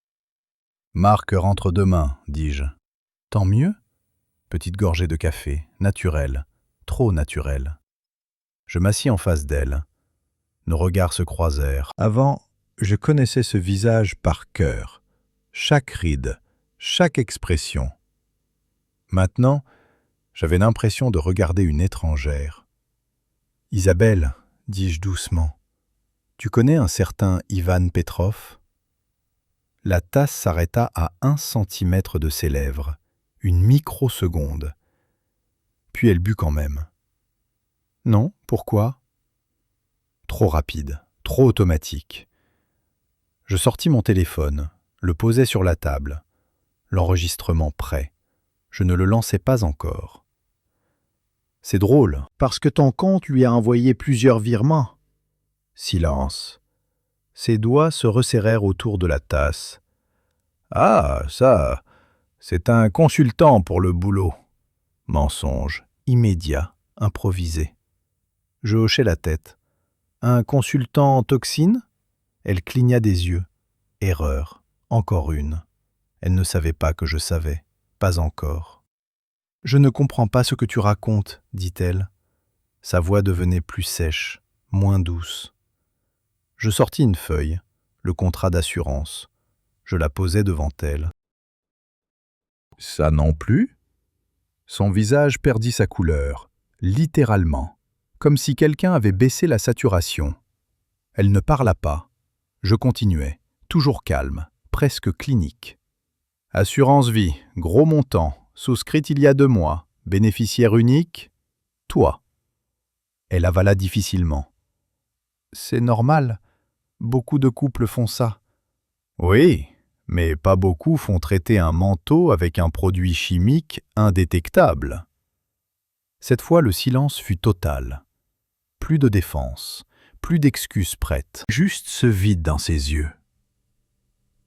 « Marc rentre demain, dis-je. »« Tant mieux. » Petite gorgée de café, naturelle, trop naturelle. Je m'assis en face d'elle. Nos regards se croisèrent. Avant, je connaissais ce visage par cœur. Chaque ride, chaque expression. Maintenant, j'avais l'impression de regarder une étrangère. « Isabelle, dis-je doucement, tu connais un certain Ivan Petrov ?» La tasse s'arrêta à 1 centimètre de ses lèvres, une microseconde. Puis elle but quand même. « Non, pourquoi ?» Trop rapide, trop automatique. Je sortis mon téléphone, le posai sur la table, l'enregistrement prêt. Je ne le lançais pas encore. « C'est drôle, parce que ton compte lui a envoyé plusieurs virements. » Silence. Ses doigts se resserrèrent autour de la tasse. « Ah, ça, c'est un consultant pour le boulot. » Mensonge, immédiat, improvisé. Je hochai la tête. Un consultant en toxine? Elle cligna des yeux. Erreur, encore une. Elle ne savait pas que je savais, pas encore. Je ne comprends pas ce que tu racontes, dit-elle. Sa voix devenait plus sèche, moins douce. Je sortis une feuille, le contrat d'assurance. Je la posai devant elle. Ça non plus? Son visage perdit sa couleur, littéralement, comme si quelqu'un avait baissé la saturation. Elle ne parla pas. Je continuai, toujours calme, presque clinique. Assurance vie, gros montant, souscrite il y a 2 mois, bénéficiaire unique, toi. Elle avala difficilement. C'est normal, beaucoup de couples font ça. Oui, mais pas beaucoup font traiter un manteau avec un produit chimique indétectable. Cette fois, le silence fut total. Plus de défense, plus d'excuses prêtes, juste ce vide dans ses yeux.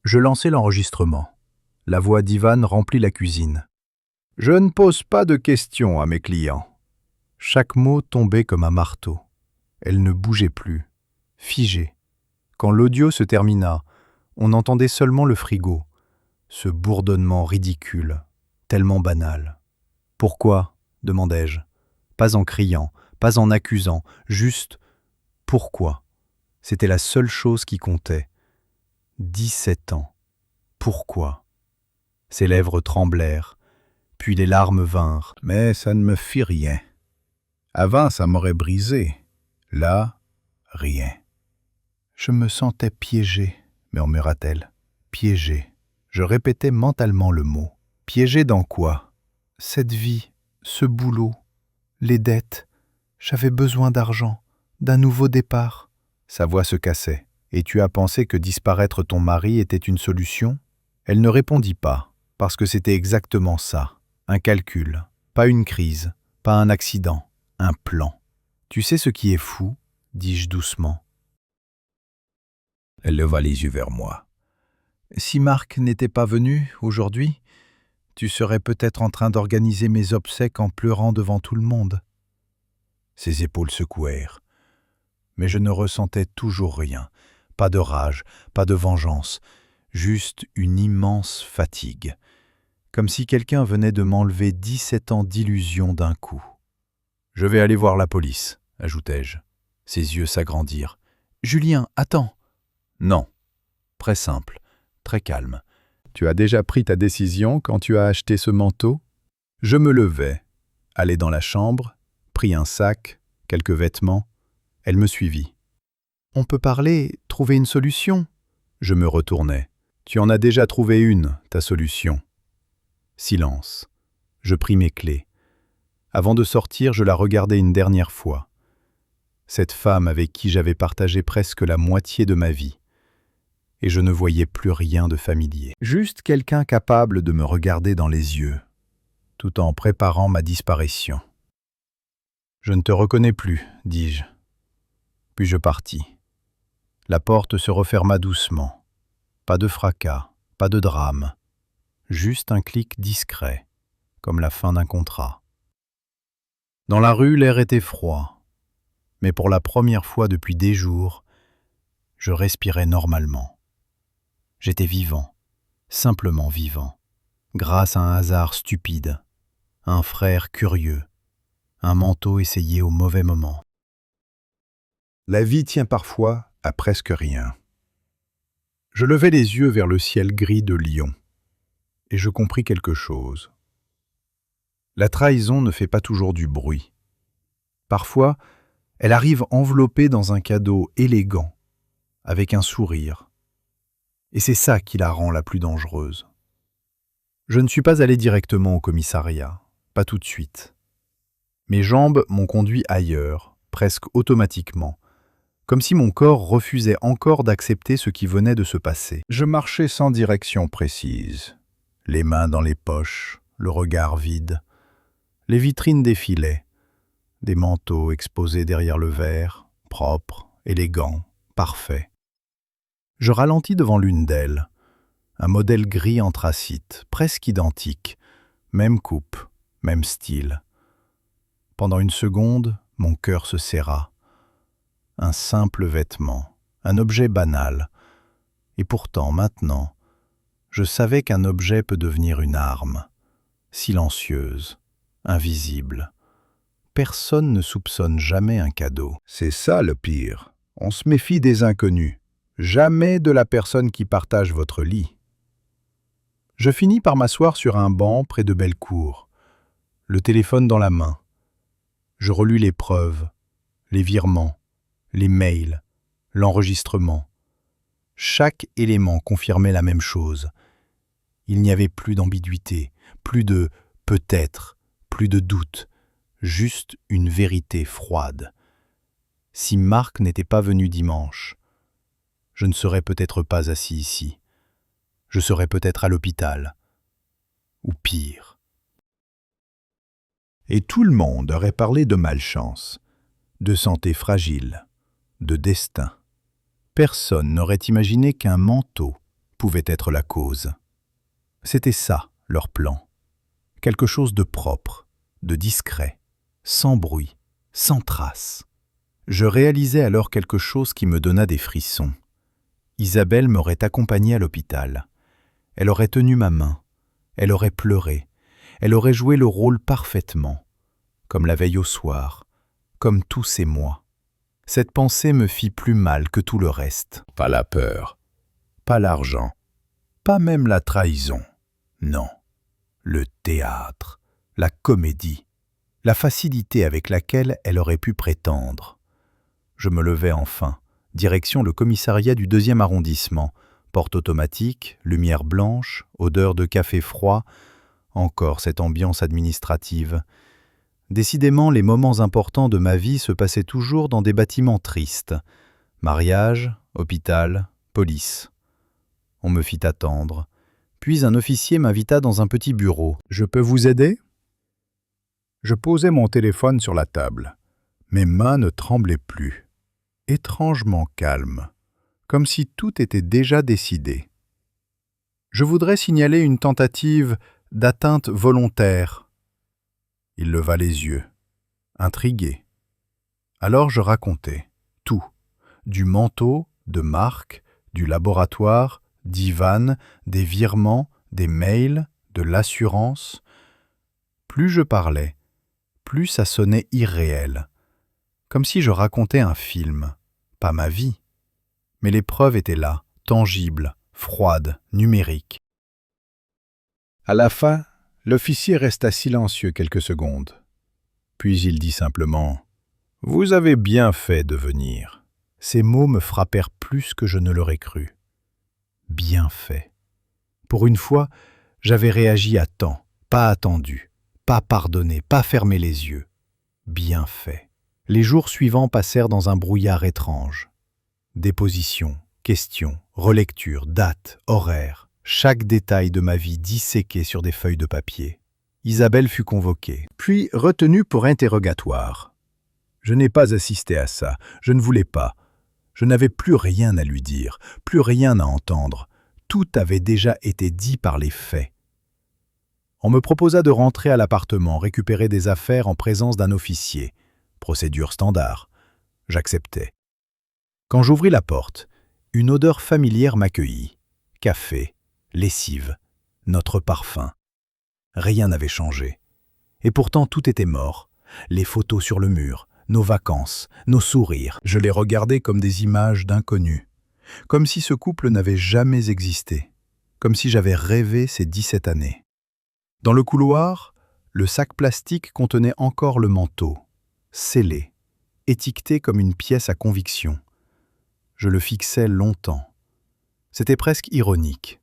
Je lançai l'enregistrement. La voix d'Ivan remplit la cuisine. Je ne pose pas de questions à mes clients. Chaque mot tombait comme un marteau. Elle ne bougeait plus, figée. Quand l'audio se termina, on entendait seulement le frigo, ce bourdonnement ridicule, tellement banal. « Pourquoi ?» demandai-je. Pas en criant, pas en accusant, juste « pourquoi ?» C'était la seule chose qui comptait. 17 ans. Pourquoi ? Ses lèvres tremblèrent, puis les larmes vinrent. Mais ça ne me fit rien. Avant, ça m'aurait brisé. Là, rien. Je me sentais piégé, murmura-t-elle. Piégé. Je répétais mentalement le mot. Piégé dans quoi? Cette vie, ce boulot, les dettes. J'avais besoin d'argent, d'un nouveau départ. Sa voix se cassait. Et tu as pensé que disparaître ton mari était une solution? Elle ne répondit pas, parce que c'était exactement ça. Un calcul, pas une crise, pas un accident, un plan. Tu sais ce qui est fou? Dis-je doucement. Elle leva les yeux vers moi. Si Marc n'était pas venu aujourd'hui, tu serais peut-être en train d'organiser mes obsèques en pleurant devant tout le monde. Ses épaules secouèrent. Mais je ne ressentais toujours rien. Pas de rage, pas de vengeance, juste une immense fatigue. Comme si quelqu'un venait de m'enlever 17 ans d'illusion d'un coup. « Je vais aller voir la police », ajoutai-je. Ses yeux s'agrandirent. « Julien, attends !»« Non. » Très simple, très calme. « Tu as déjà pris ta décision quand tu as acheté ce manteau ?» Je me levai, allai dans la chambre, pris un sac, quelques vêtements. Elle me suivit. « On peut parler, trouver une solution ?» Je me retournai. « Tu en as déjà trouvé une, ta solution. » Silence. Je pris mes clés. Avant de sortir, je la regardai une dernière fois. Cette femme avec qui j'avais partagé presque la moitié de ma vie. Et je ne voyais plus rien de familier. Juste quelqu'un capable de me regarder dans les yeux, tout en préparant ma disparition. « Je ne te reconnais plus, dis-je. » Puis je partis. La porte se referma doucement. Pas de fracas, pas de drame. Juste un clic discret, comme la fin d'un contrat. Dans la rue, l'air était froid. Mais pour la première fois depuis des jours, je respirais normalement. J'étais vivant, simplement vivant, grâce à un hasard stupide, un frère curieux, un manteau essayé au mauvais moment. La vie tient parfois à presque rien. Je levai les yeux vers le ciel gris de Lyon, et je compris quelque chose. La trahison ne fait pas toujours du bruit. Parfois, elle arrive enveloppée dans un cadeau élégant, avec un sourire. Et c'est ça qui la rend la plus dangereuse. Je ne suis pas allé directement au commissariat, pas tout de suite. Mes jambes m'ont conduit ailleurs, presque automatiquement, comme si mon corps refusait encore d'accepter ce qui venait de se passer. Je marchais sans direction précise, les mains dans les poches, le regard vide. Les vitrines défilaient, des manteaux exposés derrière le verre, propres, élégants, parfaits. Je ralentis devant l'une d'elles, un modèle gris anthracite, presque identique, même coupe, même style. Pendant une seconde, mon cœur se serra. Un simple vêtement, un objet banal. Et pourtant, maintenant, je savais qu'un objet peut devenir une arme, silencieuse, invisible. Personne ne soupçonne jamais un cadeau. C'est ça le pire. On se méfie des inconnus, jamais de la personne qui partage votre lit. Je finis par m'asseoir sur un banc près de Bellecour, le téléphone dans la main. Je relus les preuves, les virements, les mails, l'enregistrement. Chaque élément confirmait la même chose. Il n'y avait plus d'ambiguïté, plus de peut-être, plus de doute, juste une vérité froide. Si Marc n'était pas venu dimanche, je ne serais peut-être pas assis ici. Je serais peut-être à l'hôpital. Ou pire. Et tout le monde aurait parlé de malchance, de santé fragile, de destin. Personne n'aurait imaginé qu'un manteau pouvait être la cause. C'était ça, leur plan. Quelque chose de propre, de discret, sans bruit, sans trace. Je réalisais alors quelque chose qui me donna des frissons. Isabelle m'aurait accompagné à l'hôpital. Elle aurait tenu ma main. Elle aurait pleuré. Elle aurait joué le rôle parfaitement, comme la veille au soir, comme tous ces mois. Cette pensée me fit plus mal que tout le reste. Pas la peur, pas l'argent, pas même la trahison. Non, le théâtre, la comédie, la facilité avec laquelle elle aurait pu prétendre. Je me levai enfin, direction le commissariat du 2e arrondissement, porte automatique, lumière blanche, odeur de café froid, encore cette ambiance administrative. Décidément, les moments importants de ma vie se passaient toujours dans des bâtiments tristes. Mariage, hôpital, police. On me fit attendre. Puis un officier m'invita dans un petit bureau. « Je peux vous aider ?» Je posai mon téléphone sur la table. Mes mains ne tremblaient plus. Étrangement calme, comme si tout était déjà décidé. Je voudrais signaler une tentative d'atteinte volontaire. Il leva les yeux, intrigué. Alors je racontai tout, du manteau, de Marc, du laboratoire, d'Ivan, des virements, des mails, de l'assurance. Plus je parlais, plus ça sonnait irréel, comme si je racontais un film, pas ma vie. Mais les preuves étaient là, tangibles, froides, numériques. À la fin, l'officier resta silencieux quelques secondes. Puis il dit simplement « Vous avez bien fait de venir ». Ces mots me frappèrent plus que je ne l'aurais cru. Bien fait. Pour une fois, j'avais réagi à temps, pas attendu, pas pardonné, pas fermé les yeux. Bien fait. Les jours suivants passèrent dans un brouillard étrange. Déposition, questions, relecture, dates, horaires, chaque détail de ma vie disséqué sur des feuilles de papier. Isabelle fut convoquée, puis retenue pour interrogatoire. Je n'ai pas assisté à ça, je ne voulais pas. Je n'avais plus rien à lui dire, plus rien à entendre. Tout avait déjà été dit par les faits. On me proposa de rentrer à l'appartement, récupérer des affaires en présence d'un officier. Procédure standard. J'acceptais. Quand j'ouvris la porte, une odeur familière m'accueillit. Café, lessive, notre parfum. Rien n'avait changé. Et pourtant tout était mort. Les photos sur le mur, nos vacances, nos sourires. Je les regardais comme des images d'inconnus. Comme si ce couple n'avait jamais existé. Comme si j'avais rêvé ces 17 années. Dans le couloir, le sac plastique contenait encore le manteau, scellé, étiqueté comme une pièce à conviction. Je le fixais longtemps. C'était presque ironique.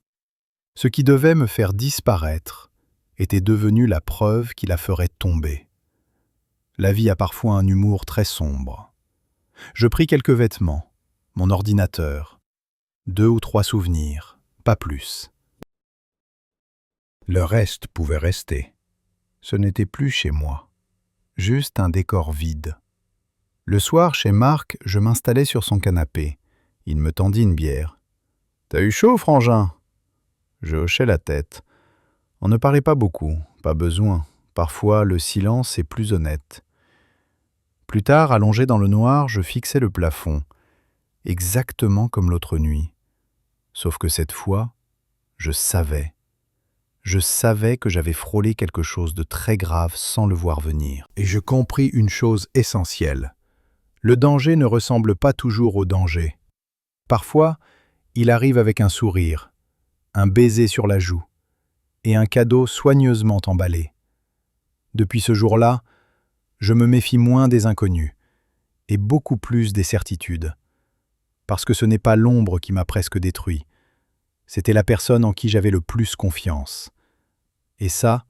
Ce qui devait me faire disparaître était devenu la preuve qui la ferait tomber. La vie a parfois un humour très sombre. Je pris quelques vêtements, mon ordinateur, 2 ou 3 souvenirs, pas plus. Le reste pouvait rester. Ce n'était plus chez moi, juste un décor vide. Le soir, chez Marc, je m'installai sur son canapé. Il me tendit une bière. « T'as eu chaud, frangin ?» Je hochai la tête. On ne parlait pas beaucoup, pas besoin. Parfois, le silence est plus honnête. Plus tard, allongé dans le noir, je fixais le plafond, exactement comme l'autre nuit. Sauf que cette fois, je savais. Je savais que j'avais frôlé quelque chose de très grave sans le voir venir. Et je compris une chose essentielle. Le danger ne ressemble pas toujours au danger. Parfois, il arrive avec un sourire, un baiser sur la joue et un cadeau soigneusement emballé. Depuis ce jour-là, je me méfie moins des inconnus et beaucoup plus des certitudes. Parce que ce n'est pas l'ombre qui m'a presque détruit. C'était la personne en qui j'avais le plus confiance. Et ça,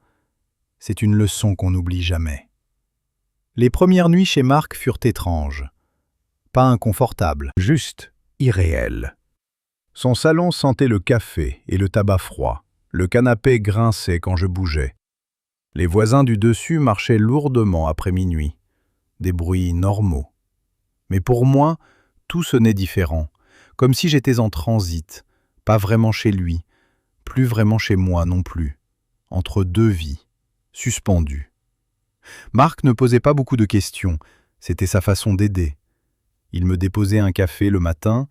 c'est une leçon qu'on n'oublie jamais. Les premières nuits chez Marc furent étranges. Pas inconfortables, juste irréelles. Son salon sentait le café et le tabac froid. Le canapé grinçait quand je bougeais. Les voisins du dessus marchaient lourdement après minuit. Des bruits normaux. Mais pour moi, tout sonnait différent, comme si j'étais en transit, pas vraiment chez lui, plus vraiment chez moi non plus, entre deux vies, suspendues. Marc ne posait pas beaucoup de questions, c'était sa façon d'aider. Il me déposait un café le matin,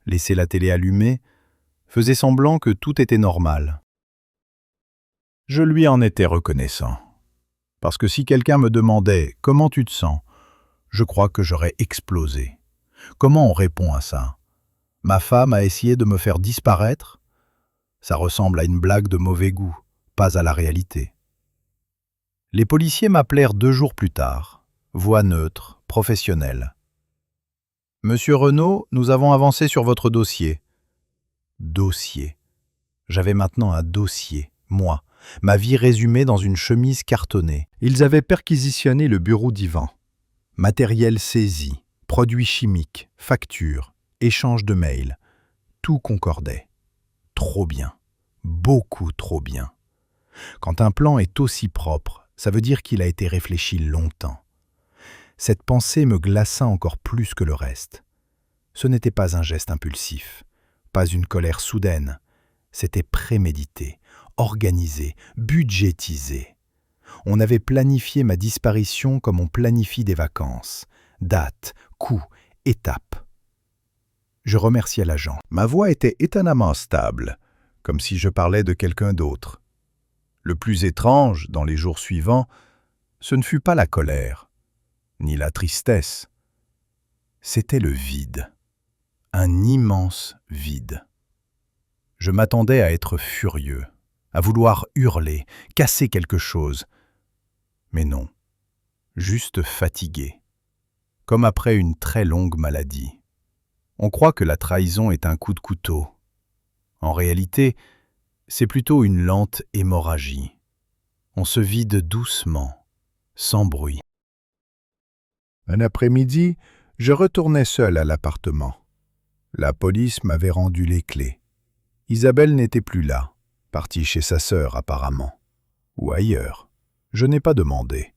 laissait la télé allumée, faisait semblant que tout était normal. Je lui en étais reconnaissant. Parce que si quelqu'un me demandait « Comment tu te sens ?», je crois que j'aurais explosé. Comment on répond à ça ? Ma femme a essayé de me faire disparaître ? Ça ressemble à une blague de mauvais goût, pas à la réalité. Les policiers m'appelèrent 2 jours plus tard, voix neutre, professionnelle. « Monsieur Renaud, nous avons avancé sur votre dossier. » Dossier. J'avais maintenant un dossier, moi, ma vie résumée dans une chemise cartonnée. Ils avaient perquisitionné le bureau d'Yvan. Matériel saisi, produits chimiques, factures, échange de mails. Tout concordait. Trop bien. Beaucoup trop bien. Quand un plan est aussi propre, ça veut dire qu'il a été réfléchi longtemps. Cette pensée me glaça encore plus que le reste. Ce n'était pas un geste impulsif, pas une colère soudaine. C'était prémédité, organisé, budgétisé. On avait planifié ma disparition comme on planifie des vacances. Date, coût, étape. Je remerciai l'agent. Ma voix était étonnamment stable, comme si je parlais de quelqu'un d'autre. Le plus étrange, dans les jours suivants, ce ne fut pas la colère, ni la tristesse. C'était le vide. Un immense vide. Je m'attendais à être furieux, à vouloir hurler, casser quelque chose. Mais non, juste fatigué, comme après une très longue maladie. On croit que la trahison est un coup de couteau. En réalité, c'est plutôt une lente hémorragie. On se vide doucement, sans bruit. Un après-midi, je retournais seul à l'appartement. La police m'avait rendu les clés. Isabelle n'était plus là, partie chez sa sœur apparemment. Ou ailleurs. Je n'ai pas demandé.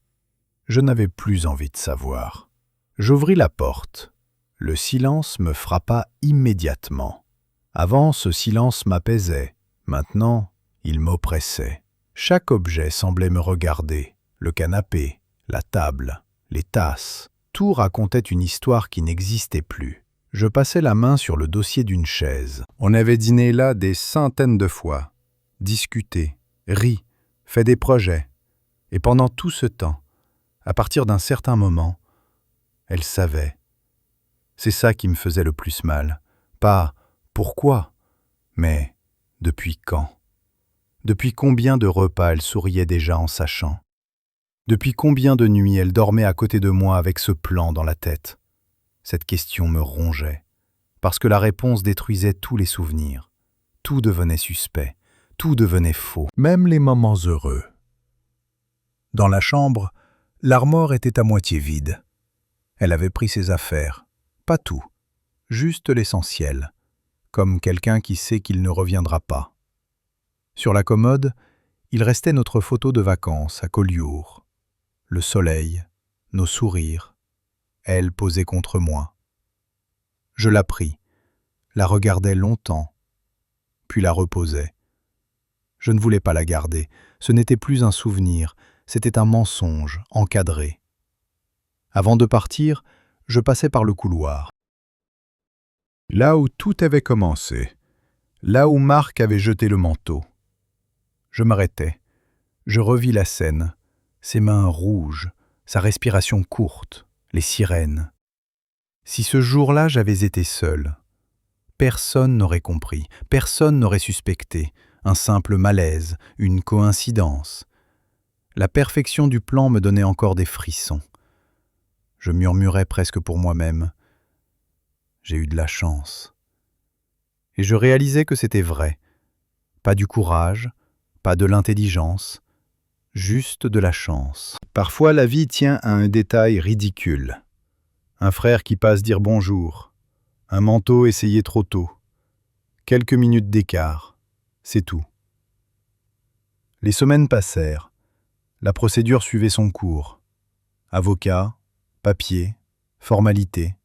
Je n'avais plus envie de savoir. J'ouvris la porte. Le silence me frappa immédiatement. Avant, ce silence m'apaisait. Maintenant, il m'oppressait. Chaque objet semblait me regarder. Le canapé, la table, les tasses. Tout racontait une histoire qui n'existait plus. Je passai la main sur le dossier d'une chaise. On avait dîné là des centaines de fois, discuté, ri, fait des projets. Et pendant tout ce temps, à partir d'un certain moment, elle savait. C'est ça qui me faisait le plus mal. Pas « pourquoi ?» mais « depuis quand ?» Depuis combien de repas elle souriait déjà en sachant? Depuis combien de nuits elle dormait à côté de moi avec ce plan dans la tête? Cette question me rongeait, parce que la réponse détruisait tous les souvenirs. Tout devenait suspect, tout devenait faux, même les moments heureux. Dans la chambre, l'armoire était à moitié vide. Elle avait pris ses affaires, pas tout, juste l'essentiel, comme quelqu'un qui sait qu'il ne reviendra pas. Sur la commode, il restait notre photo de vacances à Collioure. Le soleil, nos sourires, elle posée contre moi. Je la pris, la regardai longtemps, puis la reposai. Je ne voulais pas la garder, ce n'était plus un souvenir, c'était un mensonge encadré. Avant de partir, je passais par le couloir. Là où tout avait commencé, là où Marc avait jeté le manteau. Je m'arrêtais. Je revis la scène, ses mains rouges, sa respiration courte, les sirènes. Si ce jour-là j'avais été seul, personne n'aurait compris, personne n'aurait suspecté, un simple malaise, une coïncidence. La perfection du plan me donnait encore des frissons. Je murmurais presque pour moi-même. J'ai eu de la chance. Et je réalisais que c'était vrai. Pas du courage, pas de l'intelligence, juste de la chance. Parfois la vie tient à un détail ridicule. Un frère qui passe dire bonjour, un manteau essayé trop tôt, quelques minutes d'écart, c'est tout. Les semaines passèrent, la procédure suivait son cours. Avocat, papier, formalité,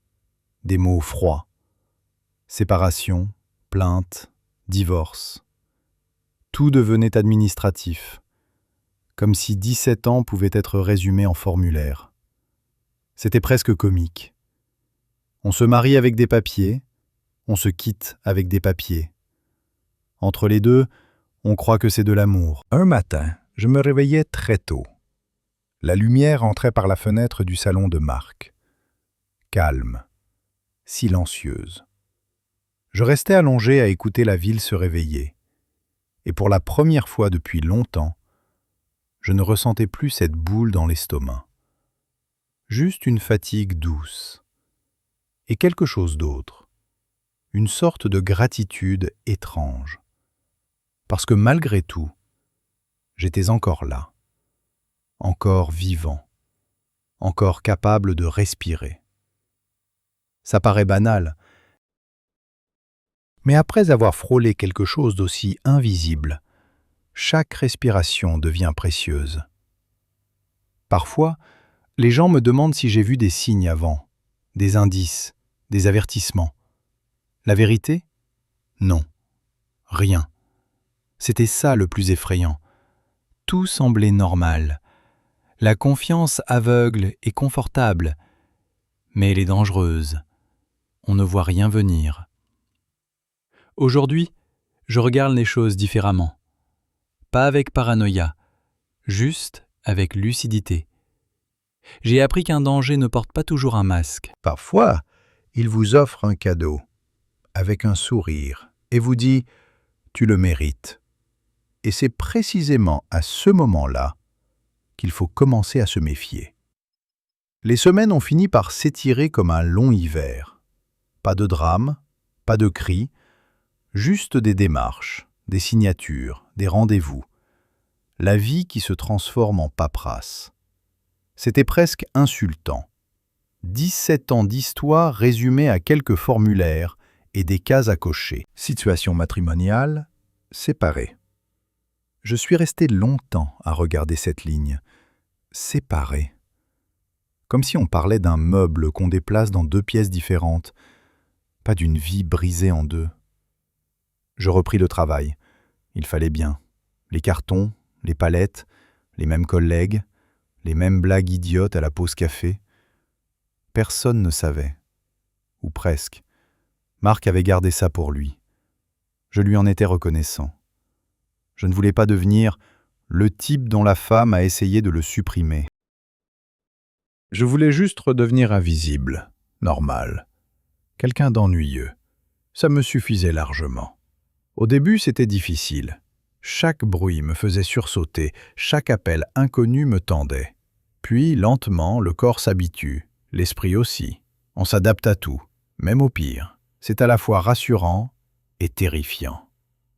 des mots froids. Séparation, plainte, divorce. Tout devenait administratif, comme si 17 ans pouvaient être résumés en formulaire. C'était presque comique. On se marie avec des papiers, on se quitte avec des papiers. Entre les deux, on croit que c'est de l'amour. Un matin, je me réveillais très tôt. La lumière entrait par la fenêtre du salon de Marc. Calme, silencieuse. Je restais allongé à écouter la ville se réveiller. Et pour la première fois depuis longtemps, je ne ressentais plus cette boule dans l'estomac. Juste une fatigue douce. Et quelque chose d'autre. Une sorte de gratitude étrange. Parce que malgré tout, j'étais encore là. Encore vivant. Encore capable de respirer. Ça paraît banal. Mais après avoir frôlé quelque chose d'aussi invisible, chaque respiration devient précieuse. Parfois, les gens me demandent si j'ai vu des signes avant, des indices, des avertissements. La vérité ? Non. Rien. C'était ça le plus effrayant. Tout semblait normal. La confiance aveugle est confortable, mais elle est dangereuse. On ne voit rien venir. Aujourd'hui, je regarde les choses différemment. Pas avec paranoïa, juste avec lucidité. J'ai appris qu'un danger ne porte pas toujours un masque. Parfois, il vous offre un cadeau, avec un sourire, et vous dit « tu le mérites ». Et c'est précisément à ce moment-là qu'il faut commencer à se méfier. Les semaines ont fini par s'étirer comme un long hiver. Pas de drame, pas de cris, juste des démarches, des signatures, des rendez-vous. La vie qui se transforme en paperasse. C'était presque insultant. 17 ans d'histoire résumés à quelques formulaires et des cases à cocher. Situation matrimoniale, séparée. Je suis resté longtemps à regarder cette ligne. Séparée. Comme si on parlait d'un meuble qu'on déplace dans 2 pièces différentes, pas d'une vie brisée en 2. Je repris le travail. Il fallait bien. Les cartons, les palettes, les mêmes collègues, les mêmes blagues idiotes à la pause café. Personne ne savait. Ou presque. Marc avait gardé ça pour lui. Je lui en étais reconnaissant. Je ne voulais pas devenir le type dont la femme a essayé de le supprimer. Je voulais juste redevenir invisible, normal. Quelqu'un d'ennuyeux. Ça me suffisait largement. Au début, c'était difficile. Chaque bruit me faisait sursauter, chaque appel inconnu me tendait. Puis, lentement, le corps s'habitue, l'esprit aussi. On s'adapte à tout, même au pire. C'est à la fois rassurant et terrifiant.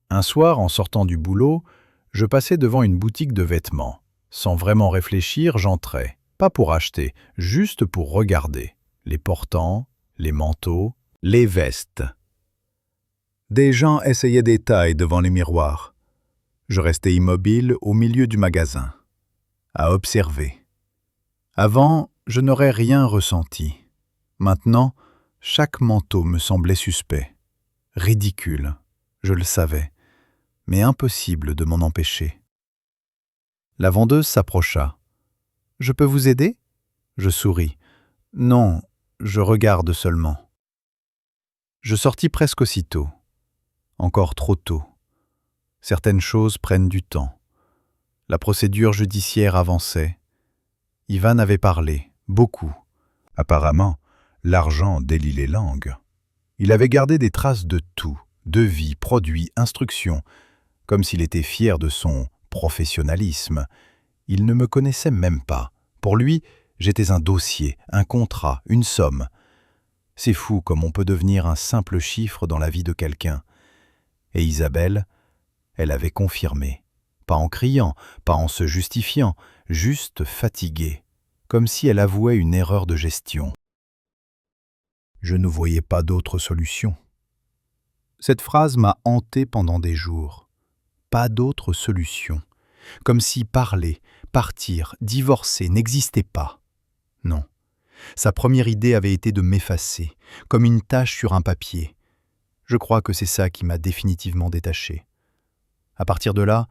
Un soir, en sortant du boulot, je passais devant une boutique de vêtements. Sans vraiment réfléchir, j'entrais. Pas pour acheter, juste pour regarder. Les portants, les manteaux, les vestes. Des gens essayaient des tailles devant les miroirs. Je restais immobile au milieu du magasin, à observer. Avant, je n'aurais rien ressenti. Maintenant, chaque manteau me semblait suspect. Ridicule, je le savais, mais impossible de m'en empêcher. La vendeuse s'approcha. « Je peux vous aider ?» Je souris. Non, je regarde seulement. Je sortis presque aussitôt. Encore trop tôt. Certaines choses prennent du temps. La procédure judiciaire avançait. Ivan avait parlé, beaucoup. Apparemment, l'argent délie les langues. Il avait gardé des traces de tout, devis, produits, instructions, comme s'il était fier de son professionnalisme. Il ne me connaissait même pas. Pour lui, j'étais un dossier, un contrat, une somme. C'est fou comme on peut devenir un simple chiffre dans la vie de quelqu'un. Et Isabelle, elle avait confirmé. Pas en criant, pas en se justifiant, juste fatiguée, comme si elle avouait une erreur de gestion. Je ne voyais pas d'autre solution. Cette phrase m'a hanté pendant des jours. Pas d'autre solution. Comme si parler, partir, divorcer n'existait pas. Non. Sa première idée avait été de m'effacer, comme une tache sur un papier. Je crois que c'est ça qui m'a définitivement détaché. À partir de là,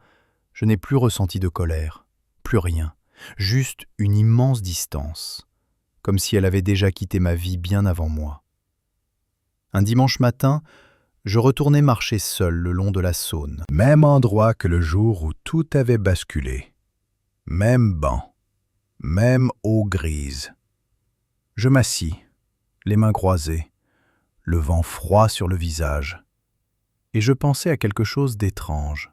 je n'ai plus ressenti de colère, plus rien, juste une immense distance, comme si elle avait déjà quitté ma vie bien avant moi. Un dimanche matin, je retournais marcher seul le long de la Saône. Même endroit que le jour où tout avait basculé. Même banc, même eau grise. Je m'assis, les mains croisées, le vent froid sur le visage. Et je pensais à quelque chose d'étrange.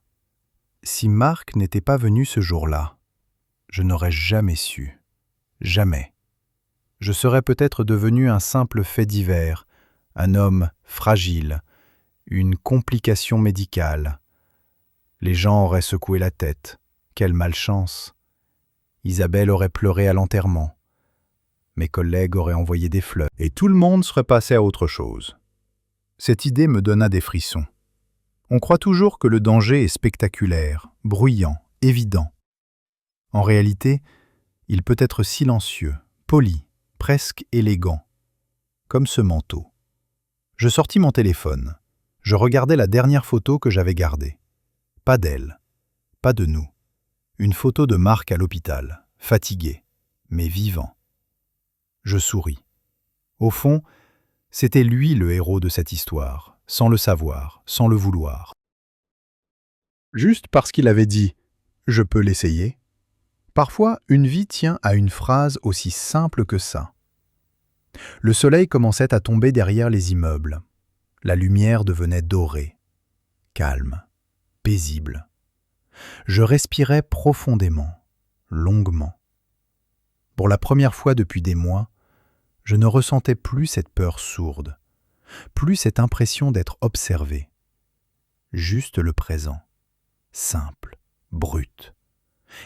Si Marc n'était pas venu ce jour-là, je n'aurais jamais su. Jamais. Je serais peut-être devenu un simple fait divers, un homme fragile, une complication médicale. Les gens auraient secoué la tête. Quelle malchance. Isabelle aurait pleuré à l'enterrement. Mes collègues auraient envoyé des fleurs. Et tout le monde serait passé à autre chose. Cette idée me donna des frissons. On croit toujours que le danger est spectaculaire, bruyant, évident. En réalité, il peut être silencieux, poli, presque élégant, comme ce manteau. Je sortis mon téléphone. Je regardais la dernière photo que j'avais gardée. Pas d'elle, pas de nous. Une photo de Marc à l'hôpital, fatigué, mais vivant. Je souris. Au fond, c'était lui le héros de cette histoire, sans le savoir, sans le vouloir. Juste parce qu'il avait dit « je peux l'essayer ». Parfois, une vie tient à une phrase aussi simple que ça. Le soleil commençait à tomber derrière les immeubles. La lumière devenait dorée, calme, paisible. Je respirais profondément, longuement. Pour la première fois depuis des mois, je ne ressentais plus cette peur sourde, plus cette impression d'être observé. Juste le présent, simple, brut.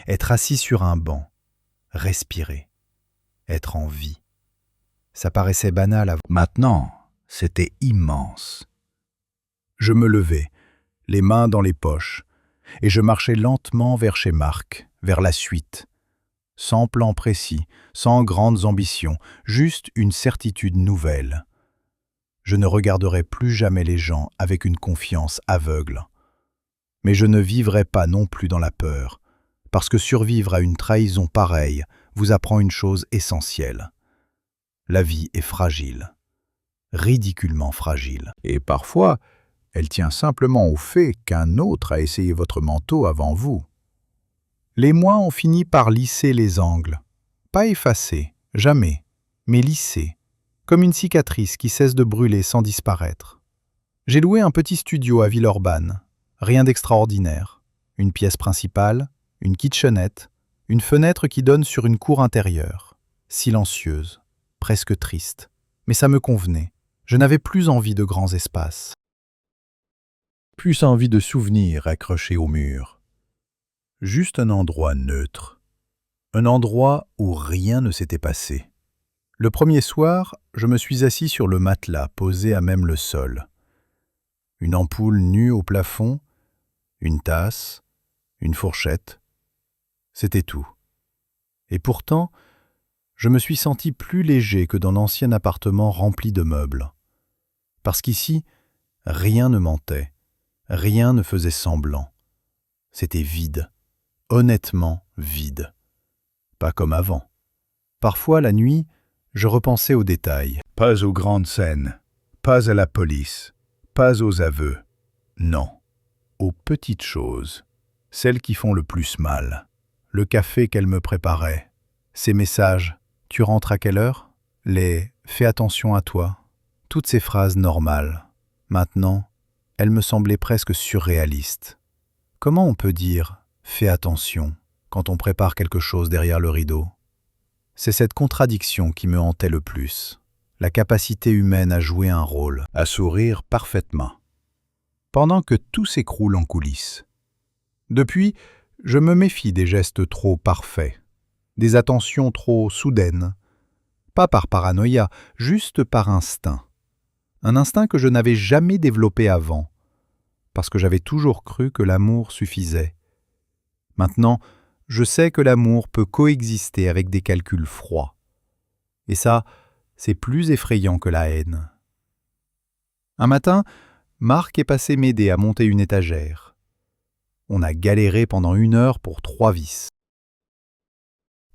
Être assis sur un banc, respirer, être en vie. Ça paraissait banal avant. Maintenant, c'était immense. Je me levai, les mains dans les poches, et je marchais lentement vers chez Marc, vers la suite. Sans plan précis, sans grandes ambitions, juste une certitude nouvelle. Je ne regarderai plus jamais les gens avec une confiance aveugle. Mais je ne vivrai pas non plus dans la peur, parce que survivre à une trahison pareille vous apprend une chose essentielle. La vie est fragile, ridiculement fragile. Et parfois, elle tient simplement au fait qu'un autre a essayé votre manteau avant vous. Les mois ont fini par lisser les angles. Pas effacés, jamais, mais lissés, comme une cicatrice qui cesse de brûler sans disparaître. J'ai loué un petit studio à Villeurbanne. Rien d'extraordinaire. Une pièce principale, une kitchenette, une fenêtre qui donne sur une cour intérieure, silencieuse, presque triste. Mais ça me convenait. Je n'avais plus envie de grands espaces. Plus envie de souvenirs accrochés au mur. Juste un endroit neutre. Un endroit où rien ne s'était passé. Le premier soir, je me suis assis sur le matelas posé à même le sol. Une ampoule nue au plafond, une tasse, une fourchette. C'était tout. Et pourtant, je me suis senti plus léger que dans l'ancien appartement rempli de meubles. Parce qu'ici, rien ne mentait, rien ne faisait semblant. C'était vide, honnêtement vide. Pas comme avant. Parfois, la nuit, Je repensais aux détails. Pas aux grandes scènes, pas à la police, pas aux aveux. Non, aux petites choses, celles qui font le plus mal. Le café qu'elle me préparait, ses messages « Tu rentres à quelle heure ?» les « Fais attention à toi ?» Toutes ces phrases normales. Maintenant, elles me semblaient presque surréalistes. Comment on peut dire « Fais attention » quand on prépare quelque chose derrière le rideau? C'est cette contradiction qui me hantait le plus. La capacité humaine à jouer un rôle, à sourire parfaitement, pendant que tout s'écroule en coulisses. Depuis, je me méfie des gestes trop parfaits, des attentions trop soudaines, pas par paranoïa, juste par instinct. Un instinct que je n'avais jamais développé avant, parce que j'avais toujours cru que l'amour suffisait. Maintenant, je sais que l'amour peut coexister avec des calculs froids. Et ça, c'est plus effrayant que la haine. Un matin, Marc est passé m'aider à monter une étagère. On a galéré pendant 1 heure pour 3 vis.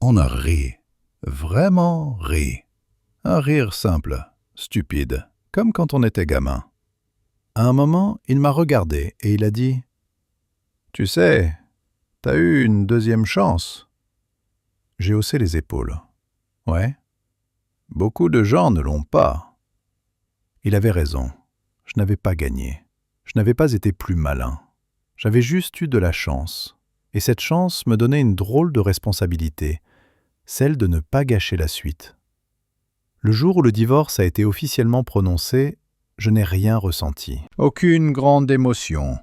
On a ri, vraiment ri. Un rire simple, stupide, comme quand on était gamin. À un moment, il m'a regardé et il a dit « Tu sais, t'as eu une deuxième chance. » J'ai haussé les épaules. « Ouais. Beaucoup de gens ne l'ont pas. » Il avait raison. Je n'avais pas gagné. Je n'avais pas été plus malin. J'avais juste eu de la chance. Et cette chance me donnait une drôle de responsabilité, celle de ne pas gâcher la suite. Le jour où le divorce a été officiellement prononcé, je n'ai rien ressenti. Aucune grande émotion.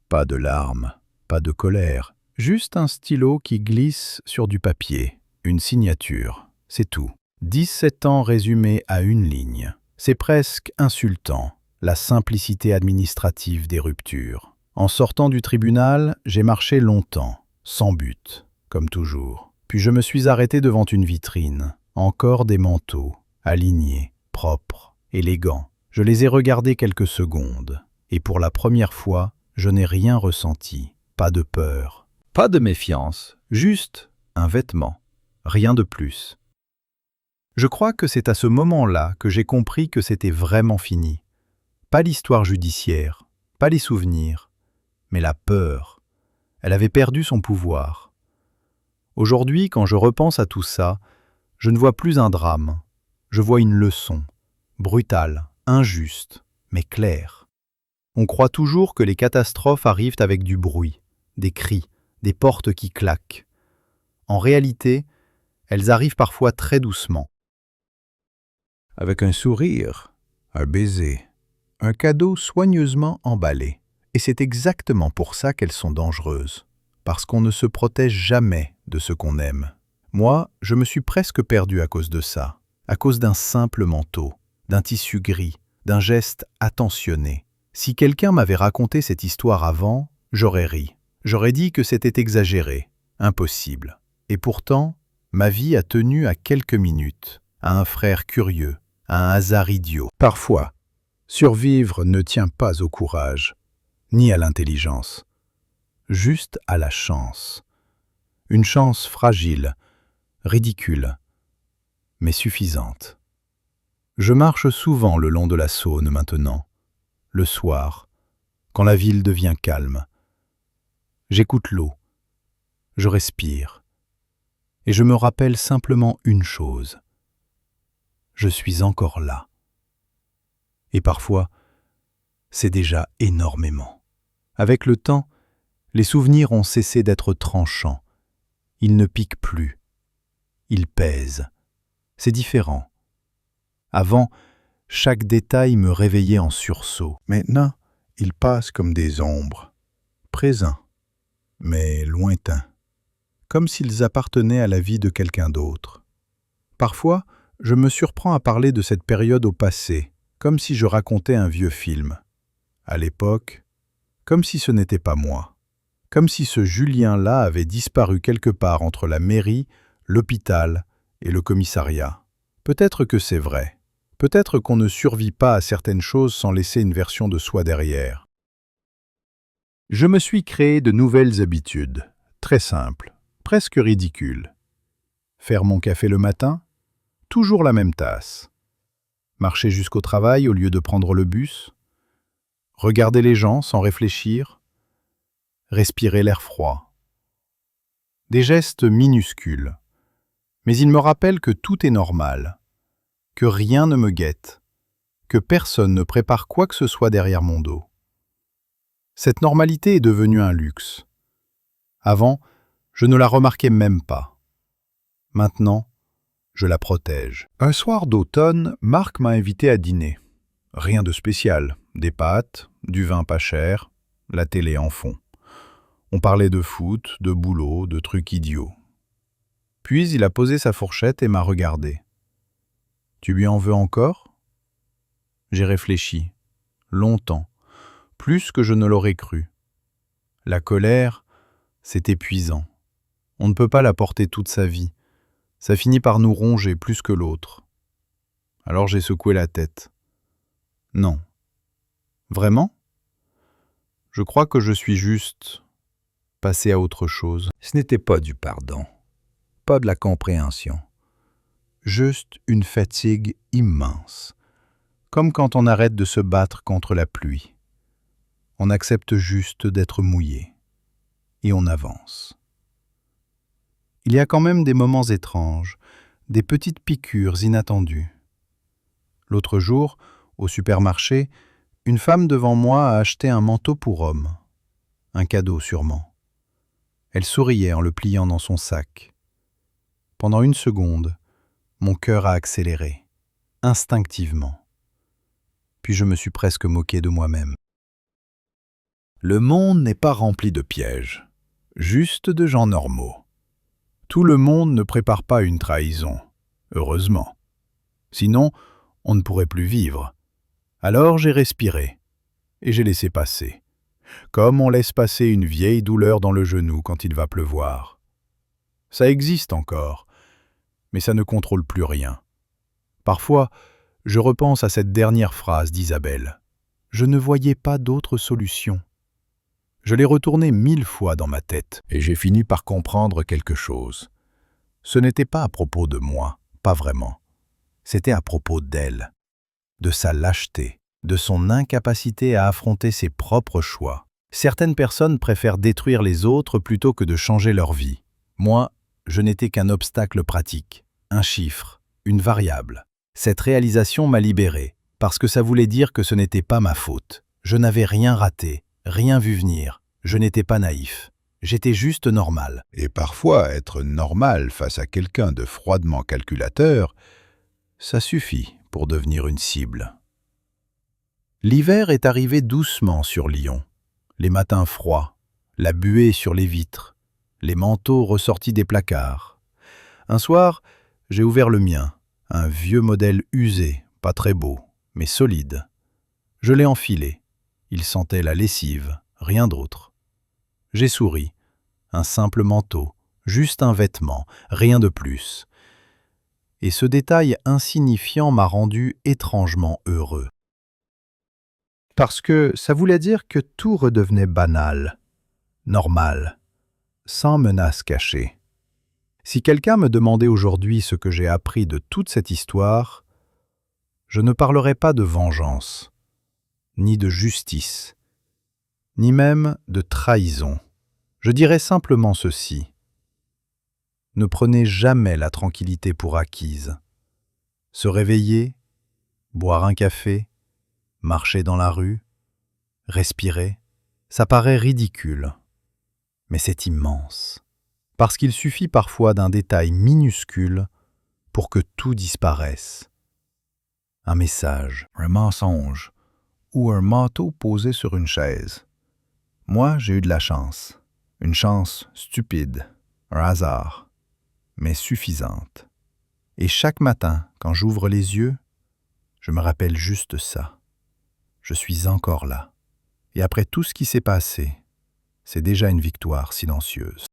Pas de larmes, pas de colère. Juste un stylo qui glisse sur du papier. Une signature. C'est tout. 17 ans résumés à une ligne. C'est presque insultant, la simplicité administrative des ruptures. En sortant du tribunal, j'ai marché longtemps, sans but, comme toujours. Puis je me suis arrêté devant une vitrine. Encore des manteaux, alignés, propres, élégants. Je les ai regardés quelques secondes. Et pour la première fois, je n'ai rien ressenti. Pas de peur, pas de méfiance, juste un vêtement. Rien de plus. Je crois que c'est à ce moment-là que j'ai compris que c'était vraiment fini. Pas l'histoire judiciaire, pas les souvenirs, mais la peur. Elle avait perdu son pouvoir. Aujourd'hui, quand je repense à tout ça, je ne vois plus un drame. Je vois une leçon, brutale, injuste, mais claire. On croit toujours que les catastrophes arrivent avec du bruit, des cris, des portes qui claquent. En réalité, elles arrivent parfois très doucement. Avec un sourire, un baiser, un cadeau soigneusement emballé. Et c'est exactement pour ça qu'elles sont dangereuses. Parce qu'on ne se protège jamais de ce qu'on aime. Moi, je me suis presque perdu à cause de ça. À cause d'un simple manteau, d'un tissu gris, d'un geste attentionné. Si quelqu'un m'avait raconté cette histoire avant, j'aurais ri. J'aurais dit que c'était exagéré, impossible. Et pourtant, ma vie a tenu à quelques minutes, à un frère curieux, à un hasard idiot. Parfois, survivre ne tient pas au courage, ni à l'intelligence, juste à la chance. Une chance fragile, ridicule, mais suffisante. Je marche souvent le long de la Saône maintenant, le soir, quand la ville devient calme. J'écoute l'eau, je respire, et je me rappelle simplement une chose. Je suis encore là. Et parfois, c'est déjà énormément. Avec le temps, les souvenirs ont cessé d'être tranchants. Ils ne piquent plus. Ils pèsent. C'est différent. Avant, chaque détail me réveillait en sursaut. Maintenant, ils passent comme des ombres, présents, mais lointains, comme s'ils appartenaient à la vie de quelqu'un d'autre. Parfois, je me surprends à parler de cette période au passé, comme si je racontais un vieux film. À l'époque, comme si ce n'était pas moi. Comme si ce Julien-là avait disparu quelque part entre la mairie, l'hôpital et le commissariat. Peut-être que c'est vrai. Peut-être qu'on ne survit pas à certaines choses sans laisser une version de soi derrière. Je me suis créé de nouvelles habitudes, très simples, presque ridicules. Faire mon café le matin, toujours la même tasse. Marcher jusqu'au travail au lieu de prendre le bus. Regarder les gens sans réfléchir. Respirer l'air froid. Des gestes minuscules. Mais ils me rappellent que tout est normal, que rien ne me guette, que personne ne prépare quoi que ce soit derrière mon dos. Cette normalité est devenue un luxe. Avant, je ne la remarquais même pas. Maintenant, je la protège. Un soir d'automne, Marc m'a invité à dîner. Rien de spécial, des pâtes, du vin pas cher, la télé en fond. On parlait de foot, de boulot, de trucs idiots. Puis il a posé sa fourchette et m'a regardé. « Tu lui en veux encore ?» J'ai réfléchi, longtemps, plus que je ne l'aurais cru. La colère, c'est épuisant. On ne peut pas la porter toute sa vie. Ça finit par nous ronger plus que l'autre. Alors j'ai secoué la tête. Non. Vraiment ? Je crois que je suis juste passé à autre chose. Ce n'était pas du pardon, pas de la compréhension. Juste une fatigue immense. Comme quand on arrête de se battre contre la pluie. On accepte juste d'être mouillé. Et on avance. Il y a quand même des moments étranges, des petites piqûres inattendues. L'autre jour, au supermarché, une femme devant moi a acheté un manteau pour homme. Un cadeau sûrement. Elle souriait en le pliant dans son sac. Pendant une seconde, mon cœur a accéléré, instinctivement. Puis je me suis presque moqué de moi-même. Le monde n'est pas rempli de pièges, juste de gens normaux. Tout le monde ne prépare pas une trahison, heureusement. Sinon, on ne pourrait plus vivre. Alors j'ai respiré, et j'ai laissé passer. Comme on laisse passer une vieille douleur dans le genou quand il va pleuvoir. Ça existe encore, mais ça ne contrôle plus rien. Parfois, je repense à cette dernière phrase d'Isabelle. Je ne voyais pas d'autre solution. Je l'ai retournée 1000 fois dans ma tête, et j'ai fini par comprendre quelque chose. Ce n'était pas à propos de moi, pas vraiment. C'était à propos d'elle, de sa lâcheté, de son incapacité à affronter ses propres choix. Certaines personnes préfèrent détruire les autres plutôt que de changer leur vie. Moi, je n'étais qu'un obstacle pratique, un chiffre, une variable. Cette réalisation m'a libéré, parce que ça voulait dire que ce n'était pas ma faute. Je n'avais rien raté, rien vu venir. Je n'étais pas naïf. J'étais juste normal. Et parfois, être normal face à quelqu'un de froidement calculateur, ça suffit pour devenir une cible. L'hiver est arrivé doucement sur Lyon. Les matins froids, la buée sur les vitres, les manteaux ressortis des placards. Un soir, j'ai ouvert le mien, un vieux modèle usé, pas très beau, mais solide. Je l'ai enfilé. Il sentait la lessive, rien d'autre. J'ai souri. Un simple manteau, juste un vêtement, rien de plus. Et ce détail insignifiant m'a rendu étrangement heureux. Parce que ça voulait dire que tout redevenait banal, normal, sans menace cachée. Si quelqu'un me demandait aujourd'hui ce que j'ai appris de toute cette histoire, je ne parlerai pas de vengeance, ni de justice, ni même de trahison. Je dirais simplement ceci. Ne prenez jamais la tranquillité pour acquise. Se réveiller, boire un café, marcher dans la rue, respirer, ça paraît ridicule, mais c'est immense. Parce qu'il suffit parfois d'un détail minuscule pour que tout disparaisse. Un message, un mensonge ou un manteau posé sur une chaise. Moi, j'ai eu de la chance. Une chance stupide, un hasard, mais suffisante. Et chaque matin, quand j'ouvre les yeux, je me rappelle juste ça. Je suis encore là. Et après tout ce qui s'est passé, c'est déjà une victoire silencieuse.